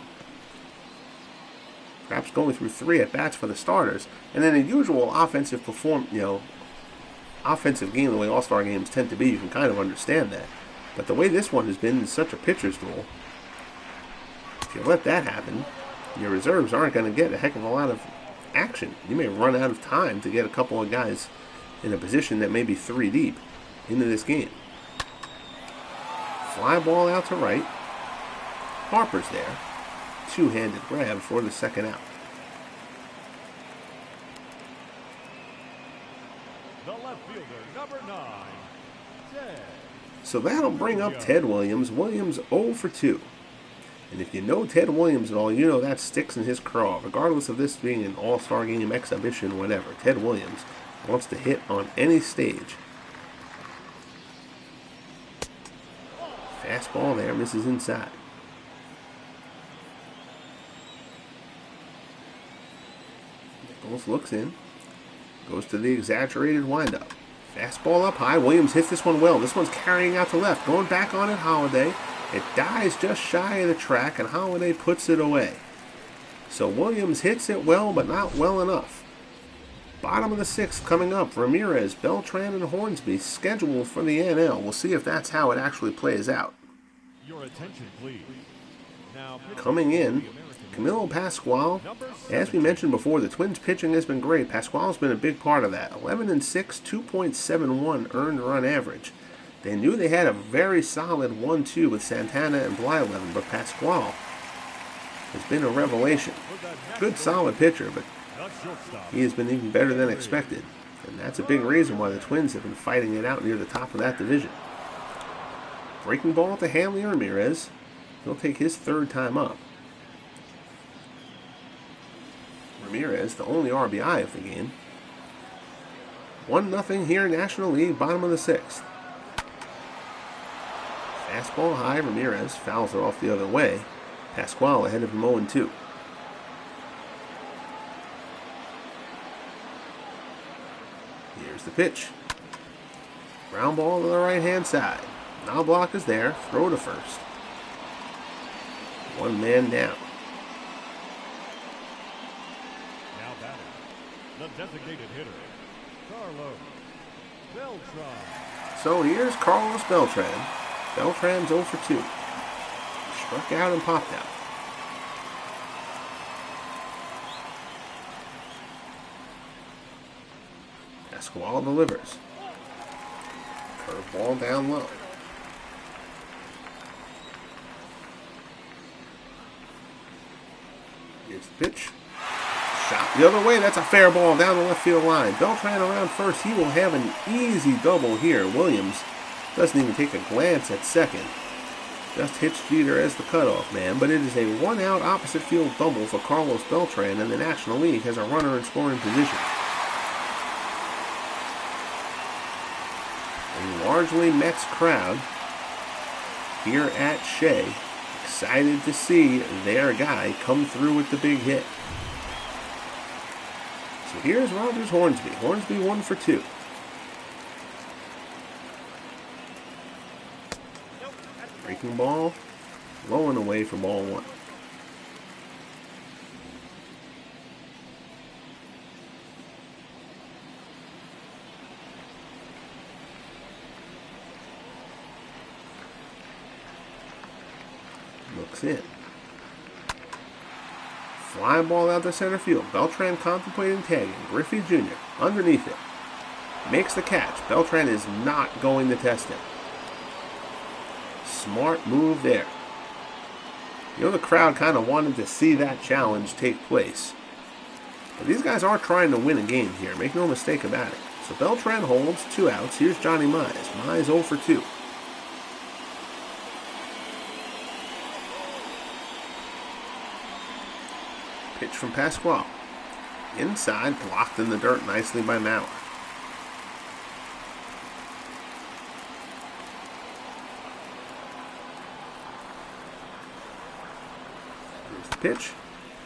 S1: Perhaps going through 3 at bats for the starters, and then a usual offensive offensive game, the way all-star games tend to be, you can kind of understand that. But the way this one has been in such a pitcher's duel, if you let that happen, your reserves aren't going to get a heck of a lot of action. You may run out of time to get a couple of guys in a position that may be 3 deep into this game. Fly ball out to right. Harper's there. Two-handed grab for the second out.
S2: The left fielder, number 9, Ted.
S1: So that'll bring up Ted Williams. Williams 0 for 2. And if you know Ted Williams at all, you know that sticks in his craw. Regardless of this being an all-star game, exhibition, whatever, Ted Williams wants to hit on any stage. Fastball there, misses inside. Nichols looks in. Goes to the exaggerated windup. Fastball up high. Williams hits this one well. This one's carrying out to left. Going back on it, Holiday. It dies just shy of the track, and Holiday puts it away. So Williams hits it well, but not well enough. Bottom of the 6th coming up. Ramirez, Beltran, and Hornsby scheduled for the NL. We'll see if that's how it actually plays out.
S2: Your attention, please. Now,
S1: coming in, Camilo Pascual. As we mentioned before, the Twins' pitching has been great. Pascual's been a big part of that. 11-6, 2.71 earned run average. They knew they had a very solid 1-2 with Santana and Blyleven, but Pascual has been a revelation. Good, solid pitcher, but he has been even better than expected. And that's a big reason why the Twins have been fighting it out near the top of that division. Breaking ball to Hanley Ramirez. He'll take his 3rd time up. Ramirez, the only RBI of the game. 1-0 here, National League, bottom of the 6th. Fastball high, Ramirez fouls it off the other way. Pascual ahead of him 0-2. Here's the pitch. Ground ball to the right-hand side. Knobloch is there. Throw to first. 1 man down.
S2: now batting, the designated hitter, Carlos Beltran.
S1: So here's Carlos Beltran. Beltran's 0 for 2. Struck out and popped out. Pascual delivers. Curveball down low. Here's the pitch. Shot the other way. That's a fair ball down the left field line. Beltran around first. He will have an easy double here. Williams doesn't even take a glance at second. Just hits Jeter as the cutoff man, but it is a 1-out opposite field double for Carlos Beltran, and the National League has a runner in scoring position. A largely Mets crowd here at Shea, excited to see their guy come through with the big hit. So here's Rogers Hornsby. Hornsby 1 for 2. Breaking ball, low and away for ball 1. Looks in. Fly ball out to center field. Beltran contemplating tagging. Griffey Jr. underneath it. Makes the catch. Beltran is not going to test him. Smart move there. You know, the crowd kind of wanted to see that challenge take place. But these guys are trying to win a game here. Make no mistake about it. So Beltran holds, 2 outs. Here's Johnny Mize. Mize 0 for 2. Pitch from Pascual. Inside, blocked in the dirt nicely by Mauer. Pitch.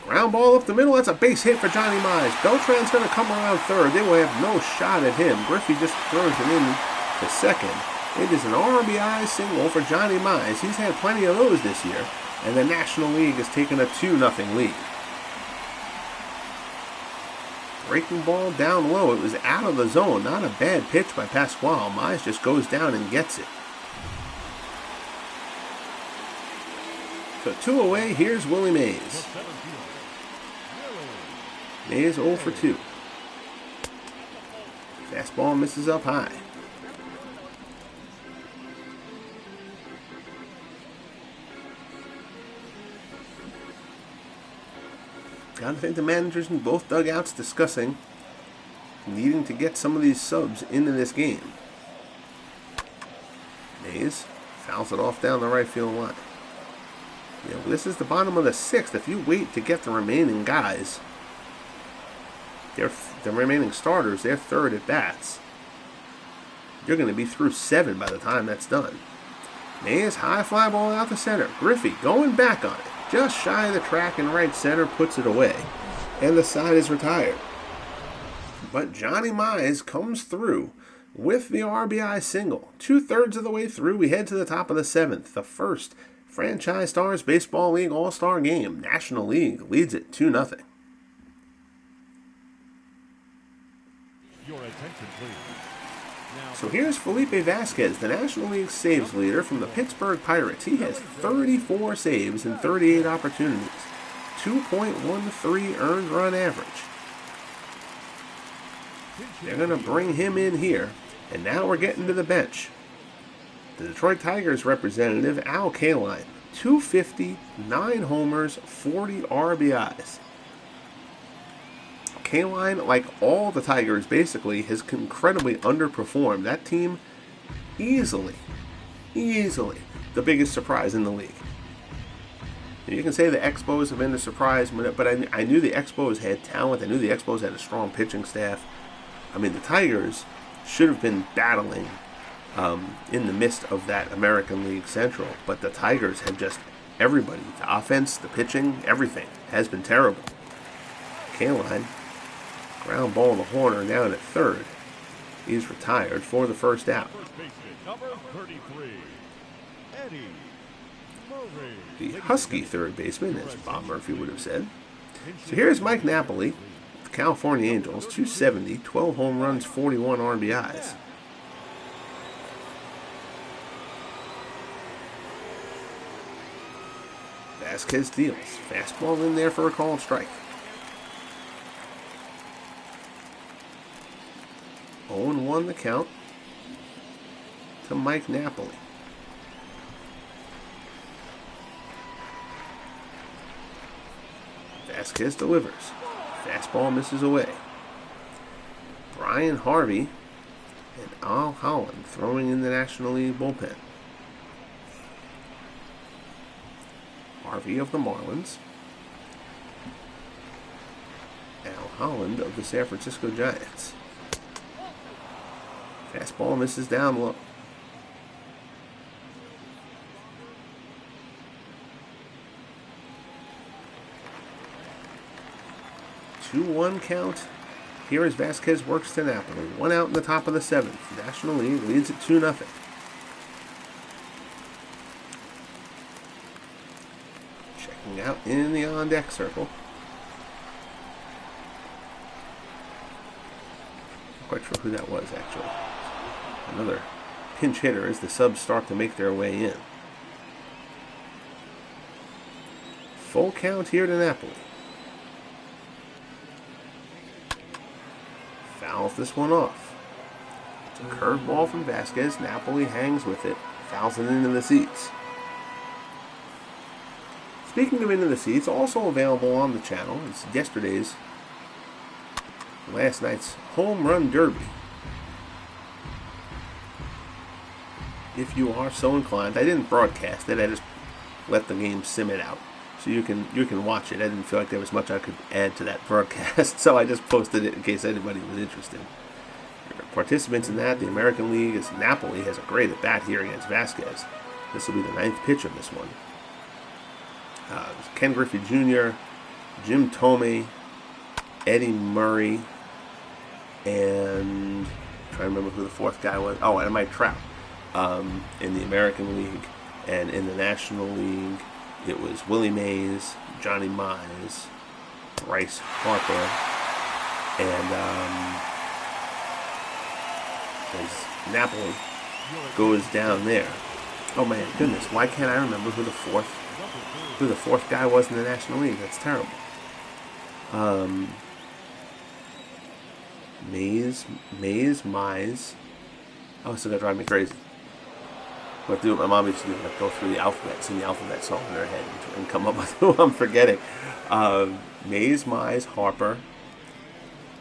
S1: Ground ball up the middle. That's a base hit for Johnny Mize. Beltran's going to come around third. They will have no shot at him. Griffey just throws him in to second. It is an RBI single for Johnny Mize. He's had plenty of those this year. And the National League has taken a 2-0 lead. Breaking ball down low. It was out of the zone. Not a bad pitch by Pascual. Mize just goes down and gets it. So 2 away, here's Willie Mays. Mize 0 for 2. Fastball misses up high. Gotta think the managers in both dugouts discussing needing to get some of these subs into this game. Mize fouls it off down the right field line. Yeah, well, this is the bottom of the 6th. If you wait to get the remaining guys, the remaining starters, their third at bats, you're going to be through 7 by the time that's done. Mize high fly ball out the center. Griffey going back on it. Just shy of the track in right center, puts it away. And the side is retired. But Johnny Mize comes through with the RBI single. 2/3 of the way through, we head to the top of the 7th. The first Franchise Stars Baseball League All-Star game. National League leads it 2-0.
S2: Your attention, please.
S1: So here's Felipe Vasquez, the National League saves leader from the Pittsburgh Pirates. He has 34 saves in 38 opportunities. 2.13 earned run average. They're going to bring him in here. And now we're getting to the bench. The Detroit Tigers representative, Al Kaline. 250, 9 homers, 40 RBIs. Kaline, like all the Tigers, basically has incredibly underperformed. That team, easily the biggest surprise in the league. You can say the Expos have been a surprise, but I knew the Expos had talent. I knew the Expos had a strong pitching staff. I mean, the Tigers should have been battling in the midst of that American League Central, but the Tigers have just, everybody, the offense, the pitching, everything has been terrible. Kaline, ground ball in the corner, down at third. He's retired for the first out.
S2: First baseman, number 33, Eddie Murray.
S1: The Husky third baseman, as Bob Murphy would have said. So here's Mike Napoli, the California Angels, 270, 12 home runs, 41 RBIs. Vasquez deals. Fastball in there for a called strike. 0-1 the count to Mike Napoli. Vasquez delivers. Fastball misses away. Brian Harvey and Al Holland throwing in the National League bullpen. Harvey of the Marlins. Al Holland of the San Francisco Giants. Fastball misses down low. Two 2-1 count. Here as Vasquez works to Napoli. 1 out in the top of the 7th. National League leads it 2-0. Checking out in the on-deck circle. Not quite sure who that was, actually. Another pinch hitter as the subs start to make their way in. Full count here to Napoli. Fouls this one off. It's a curveball from Vasquez. Napoli hangs with it. Fouls it into the seats. Speaking of into the seats, also available on the channel is last night's home run derby. If you are so inclined, I didn't broadcast it. I just let the game simmer out, so you can watch it. I didn't feel like there was much I could add to that broadcast, so I just posted it in case anybody was interested. Participants in that, the American League, is Napoli has a great at bat here against Vasquez. This will be the 9th pitch of this one. Ken Griffey Jr., Jim Tomei, Eddie Murray, and I'm trying to remember who the 4th guy was. Oh, and Mike Trout. In the American League, and in the National League, it was Willie Maze, Johnny Mize, Bryce Harper, and as Napoli goes down there. Oh my goodness, why can't I remember who the fourth guy was in the National League? That's terrible. Mize. Oh, it's gonna drive me crazy. What do what my mom used to do, like go through the alphabet, sing the alphabet song in her head, and come up with who I'm forgetting. Mize, Harper,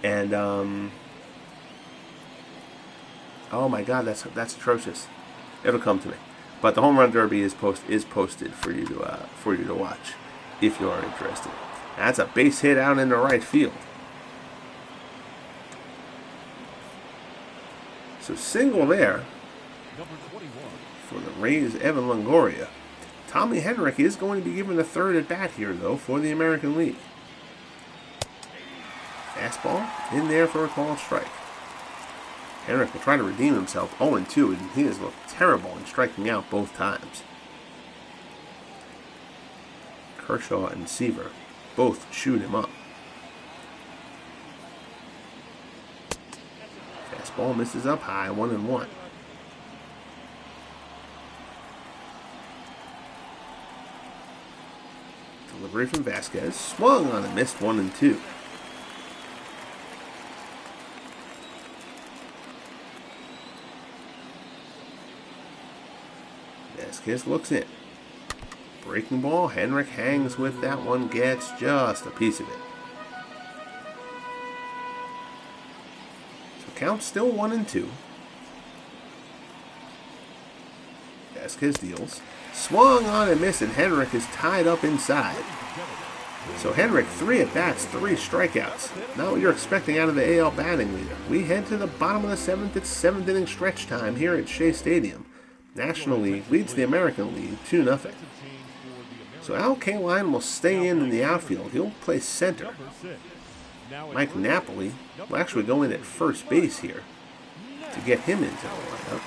S1: and oh my God, that's atrocious. It'll come to me. But the home run derby is posted for you to watch if you are interested. That's a base hit out into right field. So single there for the Rays, Evan Longoria. Tommy Henrich is going to be given a third at bat here, though, for the American League. Fastball in there for a called strike. Henrich will try to redeem himself 0-2, and he has looked terrible in striking out both times. Kershaw and Seaver both shoot him up. Fastball misses up high, 1-1. Delivery from Vasquez, swung on and missed, 1-2. Vasquez looks in. Breaking ball, Henrich hangs with that one, gets just a piece of it. So count still 1-2. Vasquez deals. Swung on and missed, and Henrich is tied up inside. So Henrich, 3 at-bats, 3 strikeouts. Not what you're expecting out of the AL batting leader. We head to the bottom of the 7th. It's 7th inning stretch time here at Shea Stadium. National League leads the American League 2-0. So Al Kaline will stay in the outfield. He'll play center. Mike Napoli will actually go in at first base here to get him into the lineup.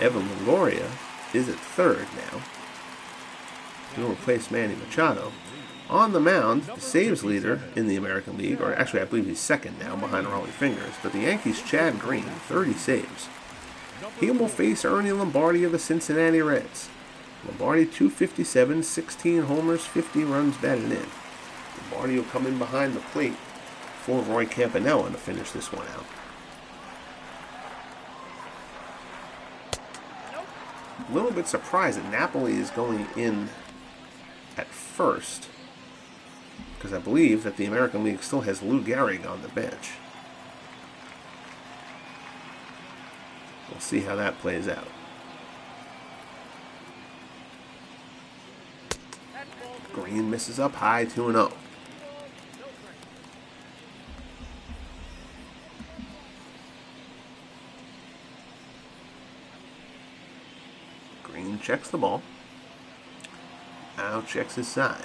S1: Evan Longoria is at third now. He'll replace Manny Machado. On the mound, the saves leader in the American League, or actually I believe he's second now behind Rollie Fingers, but the Yankees' Chad Green, 30 saves. He will face Ernie Lombardi of the Cincinnati Reds. Lombardi 257, 16 homers, 50 runs batted in. Lombardi will come in behind the plate for Roy Campanella to finish this one out. A little bit surprised that Napoli is going in at first, because I believe that the American League still has Lou Gehrig on the bench. We'll see how that plays out. Green misses up high, 2-0. Green checks the ball. Now checks his side.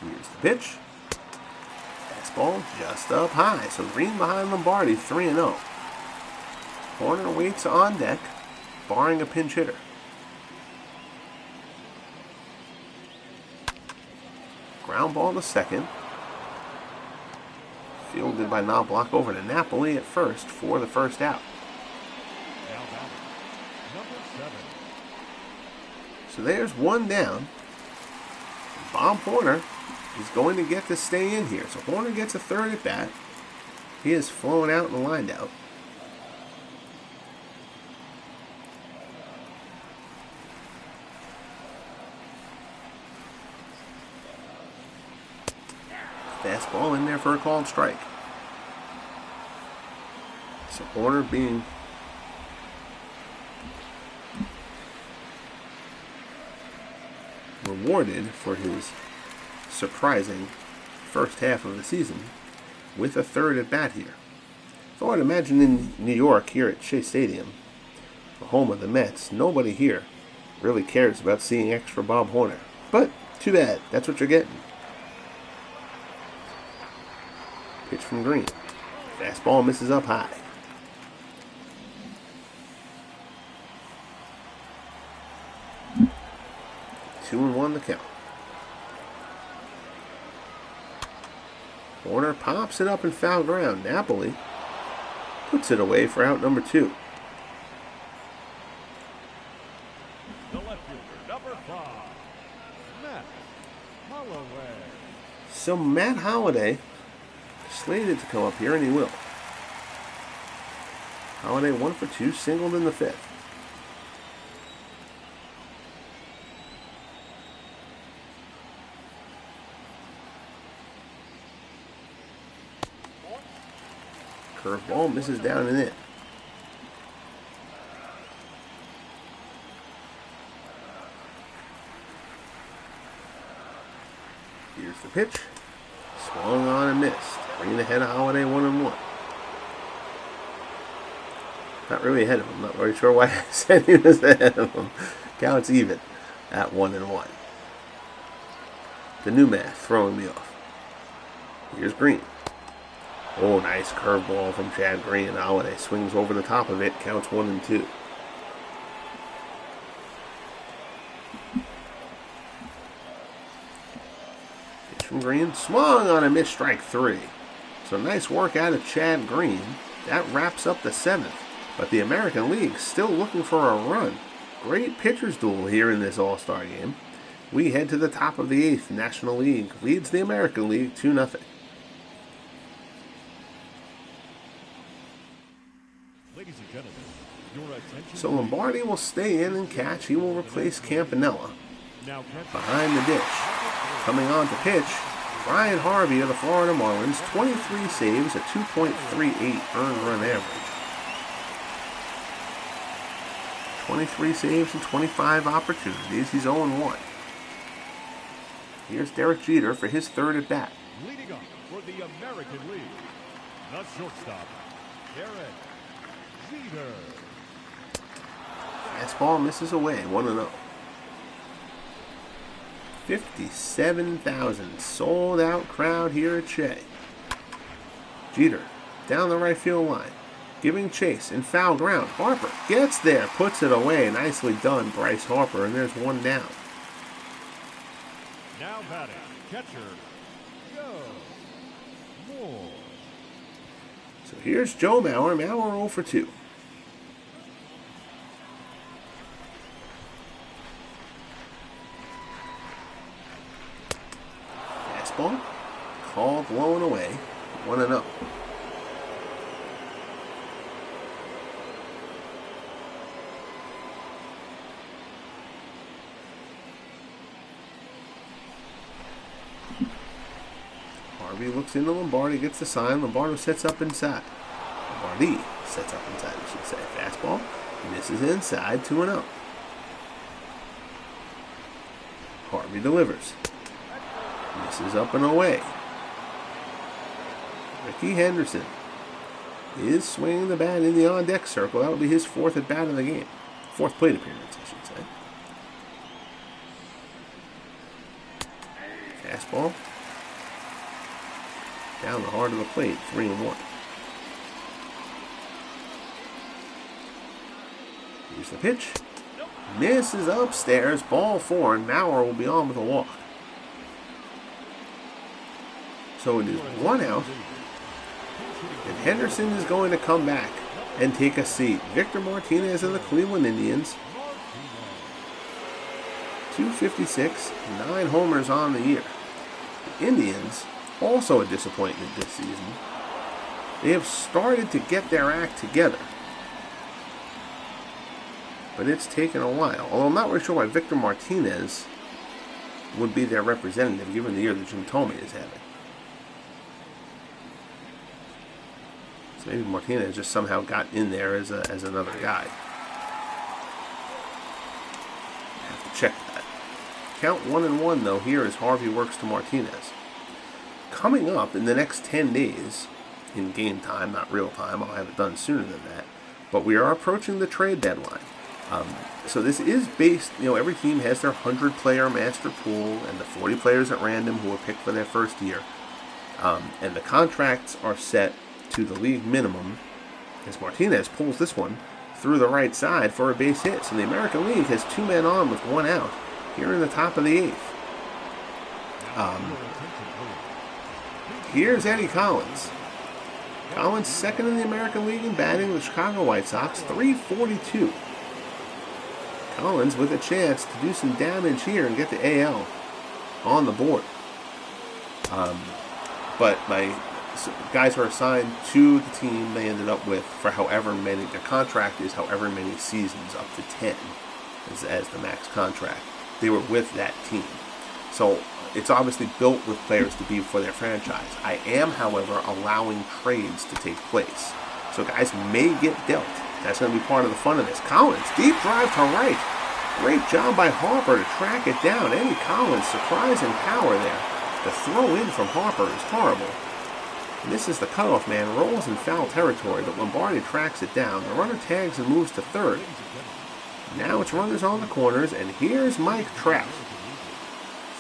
S1: Here's the pitch. Fastball just up high. So Green behind Lombardi, 3-0. Horner waits on deck, barring a pinch hitter. Ground ball to second. Fielded by Knobloch over to Napoli at first for the first out. So there's one down. Bob Horner is going to get to stay in here. So Horner gets a third at bat. He is flown out and lined out. Fastball in there for a called strike. So Horner being rewarded for his surprising first half of the season with a third at bat here. So I'd imagine in New York, here at Shea Stadium, the home of the Mets, nobody here really cares about seeing extra Bob Horner. But too bad, that's what you're getting. Pitch from Green. Fastball misses up high. Two and one the count. Horner pops it up in foul ground. Napoli puts it away for out number 2.
S2: The left fielder, number 5, Maddux.
S1: So Matt Holliday slated to come up here, and he will. Holliday 1 for 2, singled in the 5th. Curveball misses down and in. Here's the pitch. Swung on and missed. Green ahead of Holliday 1-1. Not really ahead of him. Not very sure why I said he was ahead of him. Counts even at 1-1. The new math throwing me off. Here's Green. Oh, nice curveball from Chad Green. Holliday swings over the top of it. Counts 1-2. Pitch from Green. Swung on a missed, strike 3. So nice work out of Chad Green. That wraps up the 7th. But the American League still looking for a run. Great pitchers duel here in this All-Star game. We head to the top of the 8th. National League leads the American League 2-0.
S2: Ladies and gentlemen, your attention.
S1: So Lombardi will stay in and catch. He will replace Campanella. Behind the dish. Coming on to pitch, Brian Harvey of the Florida Marlins. 23 saves, a 2.38 earned run average. 23 saves and 25 opportunities. He's 0-1. Here's Derek Jeter for his 3rd at bat.
S2: Leading up for the American League, the shortstop, Derek Jeter.
S1: Fastball misses away, 1-0. 57,000 sold out crowd here at Shea. Jeter down the right field line, giving chase in foul ground. Harper gets there, puts it away. Nicely done, Bryce Harper, and there's 1 down.
S2: Now batting, catcher, Joe Moore.
S1: So here's Joe Mauer. Mauer 0 for 2. Fastball called low and away. 1-0. Harvey looks into Lombardi, gets the sign. Lombardi sets up inside. Lombardi sets up inside, I should say. Fastball misses inside, 2-0. Harvey delivers. Misses up and away. Rickey Henderson is swinging the bat in the on-deck circle. That will be his 4th at bat of the game. 4th plate appearance, I should say. Fastball down the heart of the plate, 3-1. Here's the pitch. Misses upstairs, ball 4, and Mauer will be on with a walk. So it is 1 out, and Henderson is going to come back and take a seat. Victor Martinez of the Cleveland Indians, 256, 9 homers on the year. The Indians, also a disappointment this season. They have started to get their act together, but it's taken a while. Although I'm not really sure why Victor Martinez would be their representative, given the year that Jim Thome is having. So maybe Martinez just somehow got in there as another guy. Have to check that. Count 1-1 though here as Harvey works to Martinez. Coming up in the next 10 days, in game time, not real time, I'll have it done sooner than that, but we are approaching the trade deadline. So this is based, every team has their 100-player master pool and the 40 players at random who are picked for their first year. And the contracts are set to the league minimum as Martinez pulls this one through the right side for a base hit. So the American League has 2 men on with 1 out here in the top of the 8th. Here's Eddie Collins. Collins 2nd in the American League in batting with the Chicago White Sox, 342. Collins with a chance to do some damage here and get the AL on the board. But my guys are assigned to the team they ended up with for however many, their contract is however many seasons, up to 10 as the max contract. They were with that team. So it's obviously built with players to be for their franchise. I am, however, allowing trades to take place. So guys may get dealt. That's going to be part of the fun of this. Collins, deep drive to right. Great job by Harper to track it down. Eddie Collins, surprising power there. The throw in from Harper is horrible. Misses the cutoff man, rolls in foul territory, but Lombardi tracks it down. The runner tags and moves to third. Now it's runners on the corners, and here's Mike Trout.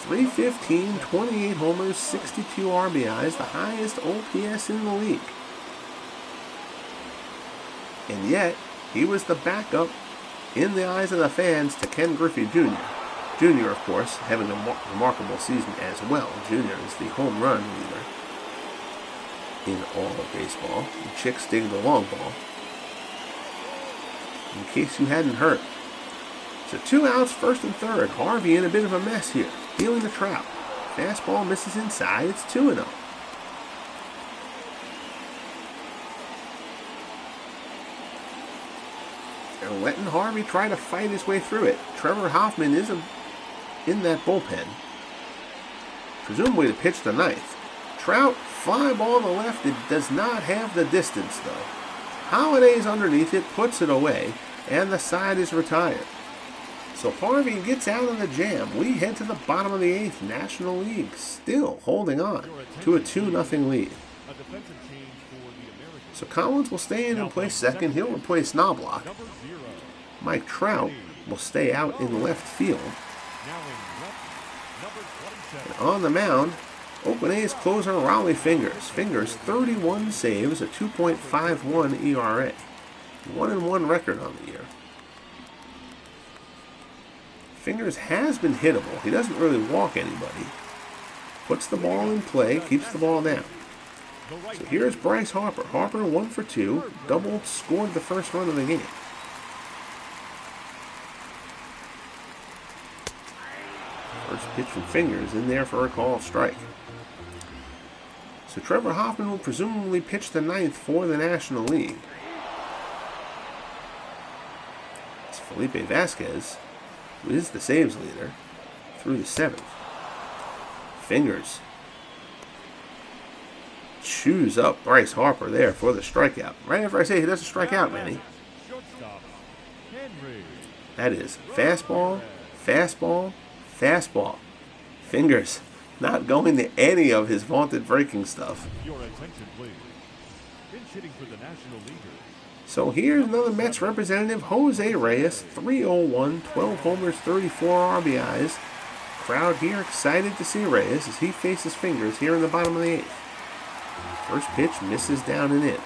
S1: 315, 28 homers, 62 RBIs, the highest OPS in the league. And yet, he was the backup in the eyes of the fans to Ken Griffey Jr. Jr., of course, having a remarkable season as well. Jr. is the home run leader in all of baseball. The Chicks dig the long ball. In case you hadn't heard. So 2 outs, first and third. Harvey in a bit of a mess here. Dealing to Trout. Fastball misses inside. It's 2-0. They're letting Harvey try to fight his way through it. Trevor Hoffman is in that bullpen. Presumably to pitch the ninth. Trout, fly ball to left. It does not have the distance, though. Holiday's underneath it, puts it away, and the side is retired. So Harvey gets out of the jam. We head to the bottom of the 8th. National League still holding on to a 2-0 lead. So Collins will stay in and play second. He'll replace Knobloch. Mike Trout will stay out in left field. And on the mound, Oakland A's closer Raleigh Fingers. Fingers 31 saves, a 2.51 ERA. 1-1 record on the year. Fingers has been hittable. He doesn't really walk anybody. Puts the ball in play, keeps the ball down. So here's Bryce Harper. Harper 1 for 2, doubled, scored the first run of the game. First pitch from Fingers in there for a call strike. So Trevor Hoffman will presumably pitch the ninth for the National League. It's Felipe Vasquez, who is the saves leader, through the 7th. Fingers chews up Bryce Harper there for the strikeout. Right after I say he doesn't strike out, Manny. That is fastball, fastball, fastball. Fingers not going to any of his vaunted breaking stuff. So here's another Mets representative, Jose Reyes, 301, 12 homers, 34 RBIs. Crowd here excited to see Reyes as he faces Fingers here in the bottom of the 8th. First pitch misses down and in.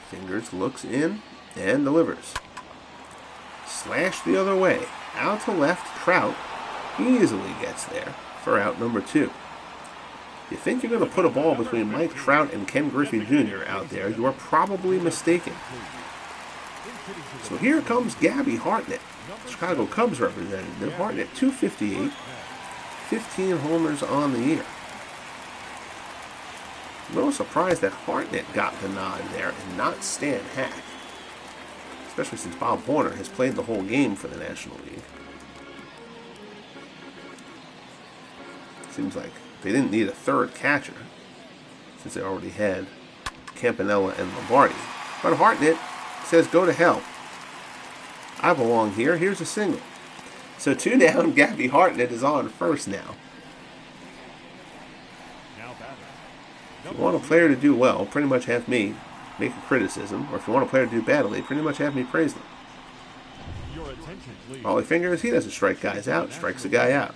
S1: Fingers looks in and delivers. Slash the other way. Out to left, Trout easily gets there for out number 2. You think you're going to put a ball between Mike Trout and Ken Griffey Jr. out there, you are probably mistaken. So here comes Gabby Hartnett, Chicago Cubs representative. Hartnett 258, 15 homers on the year. A little surprised that Hartnett got the nod there and not Stan Hack, especially since Bob Horner has played the whole game for the National League. Seems like they didn't need a third catcher since they already had Campanella and Lombardi. But Hartnett says, go to hell. I belong here. Here's a single. So 2 down, Gabby Hartnett is on first now. If you want a player to do well, pretty much have me make a criticism. Or if you want a player to do badly, pretty much have me praise them. Raleigh Fingers, he doesn't strike guys out, strikes a guy out.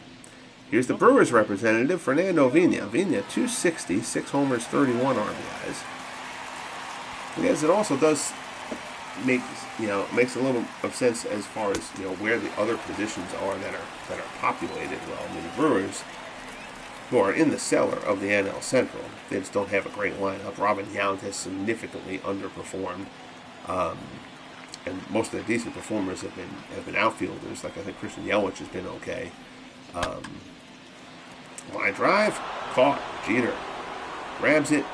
S1: Here's the Brewers representative, Fernando Vina. Vina, 260, 6 homers, 31 RBIs. Because it also does makes a little of sense as far as where the other positions are that are populated well. I mean, the Brewers, who are in the cellar of the NL Central, they just don't have a great lineup. Robin Yount has significantly underperformed. and most of the decent performers have been outfielders. Like I think Christian Yelich has been okay. Line drive, caught. Jeter grabs it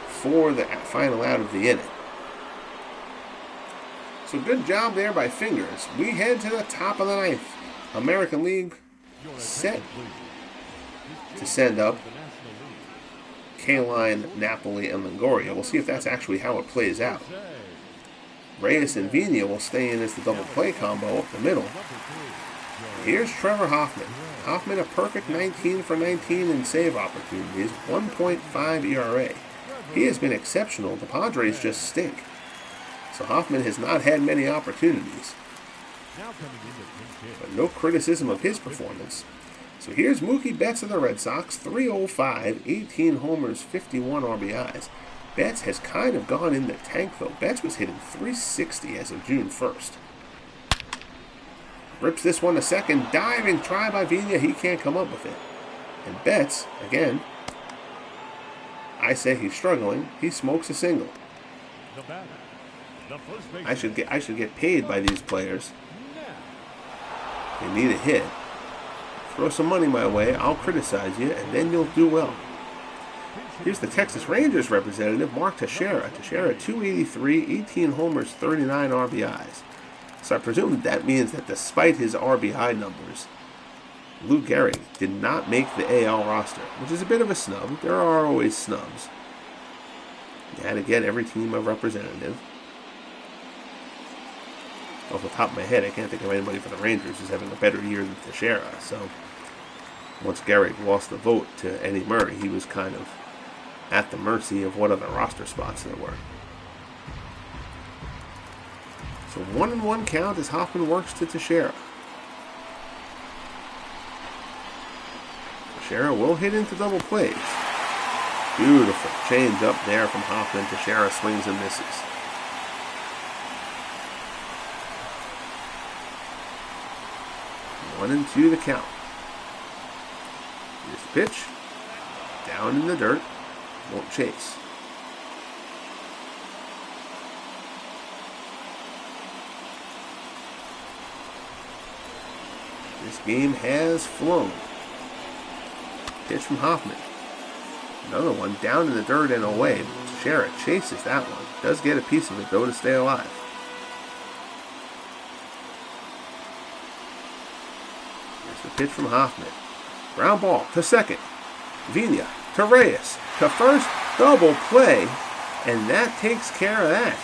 S1: for the final out of the inning. So good job there by Fingers. We head to the top of the ninth. American League set to send up Kaline, Napoli, and Longoria. We'll see if that's actually how it plays out. Reyes and Vina will stay in as the double play combo up the middle. Here's Trevor Hoffman. Hoffman a perfect 19 for 19 in save opportunities, 1.5 ERA. He has been exceptional. The Padres just stink. So Hoffman has not had many opportunities. But no criticism of his performance. So here's Mookie Betts of the Red Sox, 305, 18 homers, 51 RBIs. Betts has kind of gone in the tank, though. Betts was hitting 360 as of June 1st. Rips this one to second. Diving try by Vina. He can't come up with it. And Betts, again, I say he's struggling. He smokes a single. I should get paid by these players. They need a hit. Throw some money my way. I'll criticize you, and then you'll do well. Here's the Texas Rangers representative, Mark Teixeira. Teixeira, 283, 18 homers, 39 RBIs. So I presume that means that despite his RBI numbers, Lou Gehrig did not make the AL roster, which is a bit of a snub. There are always snubs. You had to get every team a representative. Off the top of my head, I can't think of anybody for the Rangers who's having a better year than Teixeira. So once Gehrig lost the vote to Eddie Murray, he was kind of at the mercy of what other roster spots there were. So 1-1 count as Hoffman works to Teixeira. Teixeira will hit into double plays. Beautiful change up there from Hoffman. Teixeira swings and misses. One and two the count. Here's the pitch. Down in the dirt. Won't chase. This game has flown. Pitch from Hoffman. Another one down in the dirt and away. Teixeira chases that one. Does get a piece of it though to stay alive. Here's the pitch from Hoffman. Ground ball to second. Vina to Reyes to first. Double play. And that takes care of that.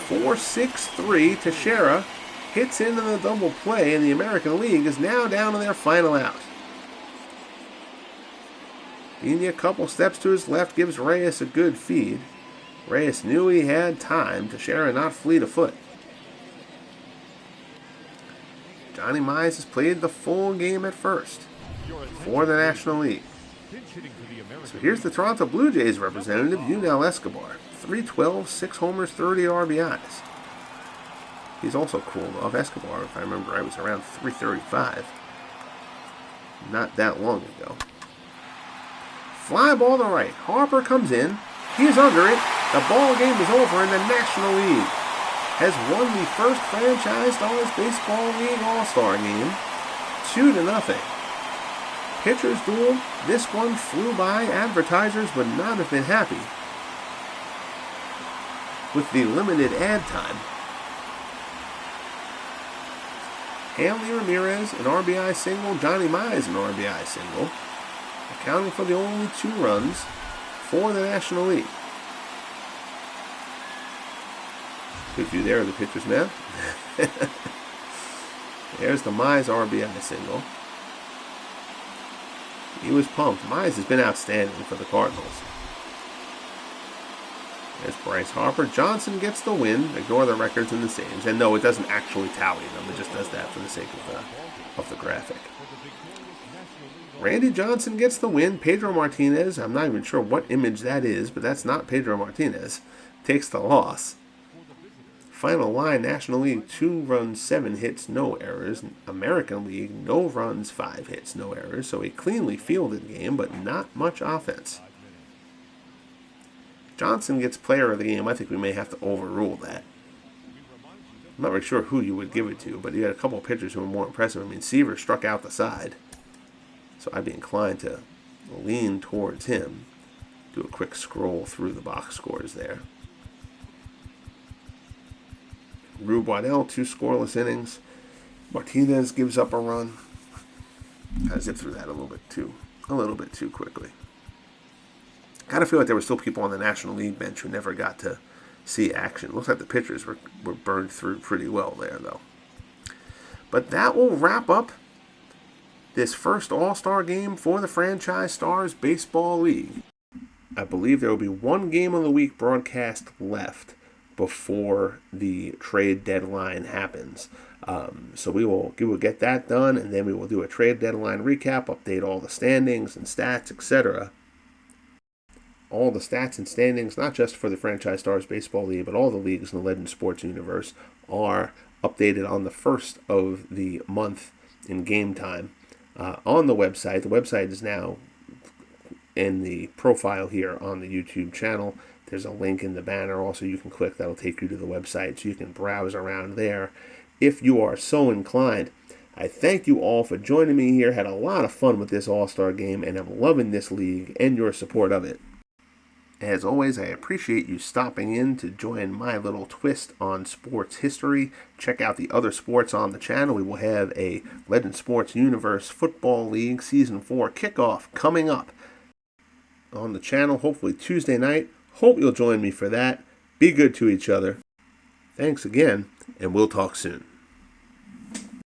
S1: 4-6-3. Teixeira hits into the double play, and the American League is now down to their final out. Vina a couple steps to his left gives Reyes a good feed. Reyes knew he had time. Teixeira not fleet of foot. Johnny Mize has played the full game at first for the National League. So here's the Toronto Blue Jays representative, Yunel Escobar. 312, 6 homers, 30 RBIs. He's also cooled off. Escobar, if I remember right, was around 335. Not that long ago. Fly ball to right. Harper comes in. He's under it. The ball game is over, and the National League has won the first franchised Baseball League All-Star game 2-0. Pitchers duel. This one flew by. Advertisers would not have been happy with the limited ad time. Hanley Ramirez, an RBI single. Johnny Mize, an RBI single. Accounting for the only 2 runs for the National League. Good view there of the pitcher's mound. There's the Mize RBI single. He was pumped. Mize has been outstanding for the Cardinals. There's Bryce. Harper. Johnson gets the win. Ignore the records and the saves. And no, it doesn't actually tally them. It just does that for the sake of the graphic. Randy Johnson gets the win. Pedro Martinez, I'm not even sure what image that is, but that's not Pedro Martinez, takes the loss. Final line, National League, 2 runs, 7 hits, no errors. American League, no runs, 5 hits, no errors. So a cleanly fielded game, but not much offense. Johnson gets player of the game, I think we may have to overrule that. I'm not really sure who you would give it to, but you had a couple of pitchers who were more impressive. I mean, Seaver struck out the side, so I'd be inclined to lean towards him. Do a quick scroll through the box scores there. Rube, Waddell, 2 scoreless innings. Martinez gives up a run. I zipped through that a little bit too quickly. Kind of feel like there were still people on the National League bench who never got to see action. Looks like the pitchers were burned through pretty well there, though. But that will wrap up this first All-Star game for the Franchise Stars Baseball League. I believe there will be one game of the week broadcast left before the trade deadline happens. So we will get that done, and then we will do a trade deadline recap, update all the standings and stats, etc. All the stats and standings, not just for the Franchise Stars Baseball League, but all the leagues in the Legend Sports universe, are updated on the first of the month in game time on the website. The website is now in the profile here on the YouTube channel. There's a link in the banner also you can click that'll take you to the website, so you can browse around there if you are so inclined. I thank you all for joining me here. Had a lot of fun with this All-Star game, and I'm loving this league and your support of it. As always, I appreciate you stopping in to join my little twist on sports history. Check out the other sports on the channel. We will have a Legend Sports Universe Football League Season 4 kickoff coming up on the channel, hopefully Tuesday night. Hope you'll join me for that. Be good to each other. Thanks again, and we'll talk soon.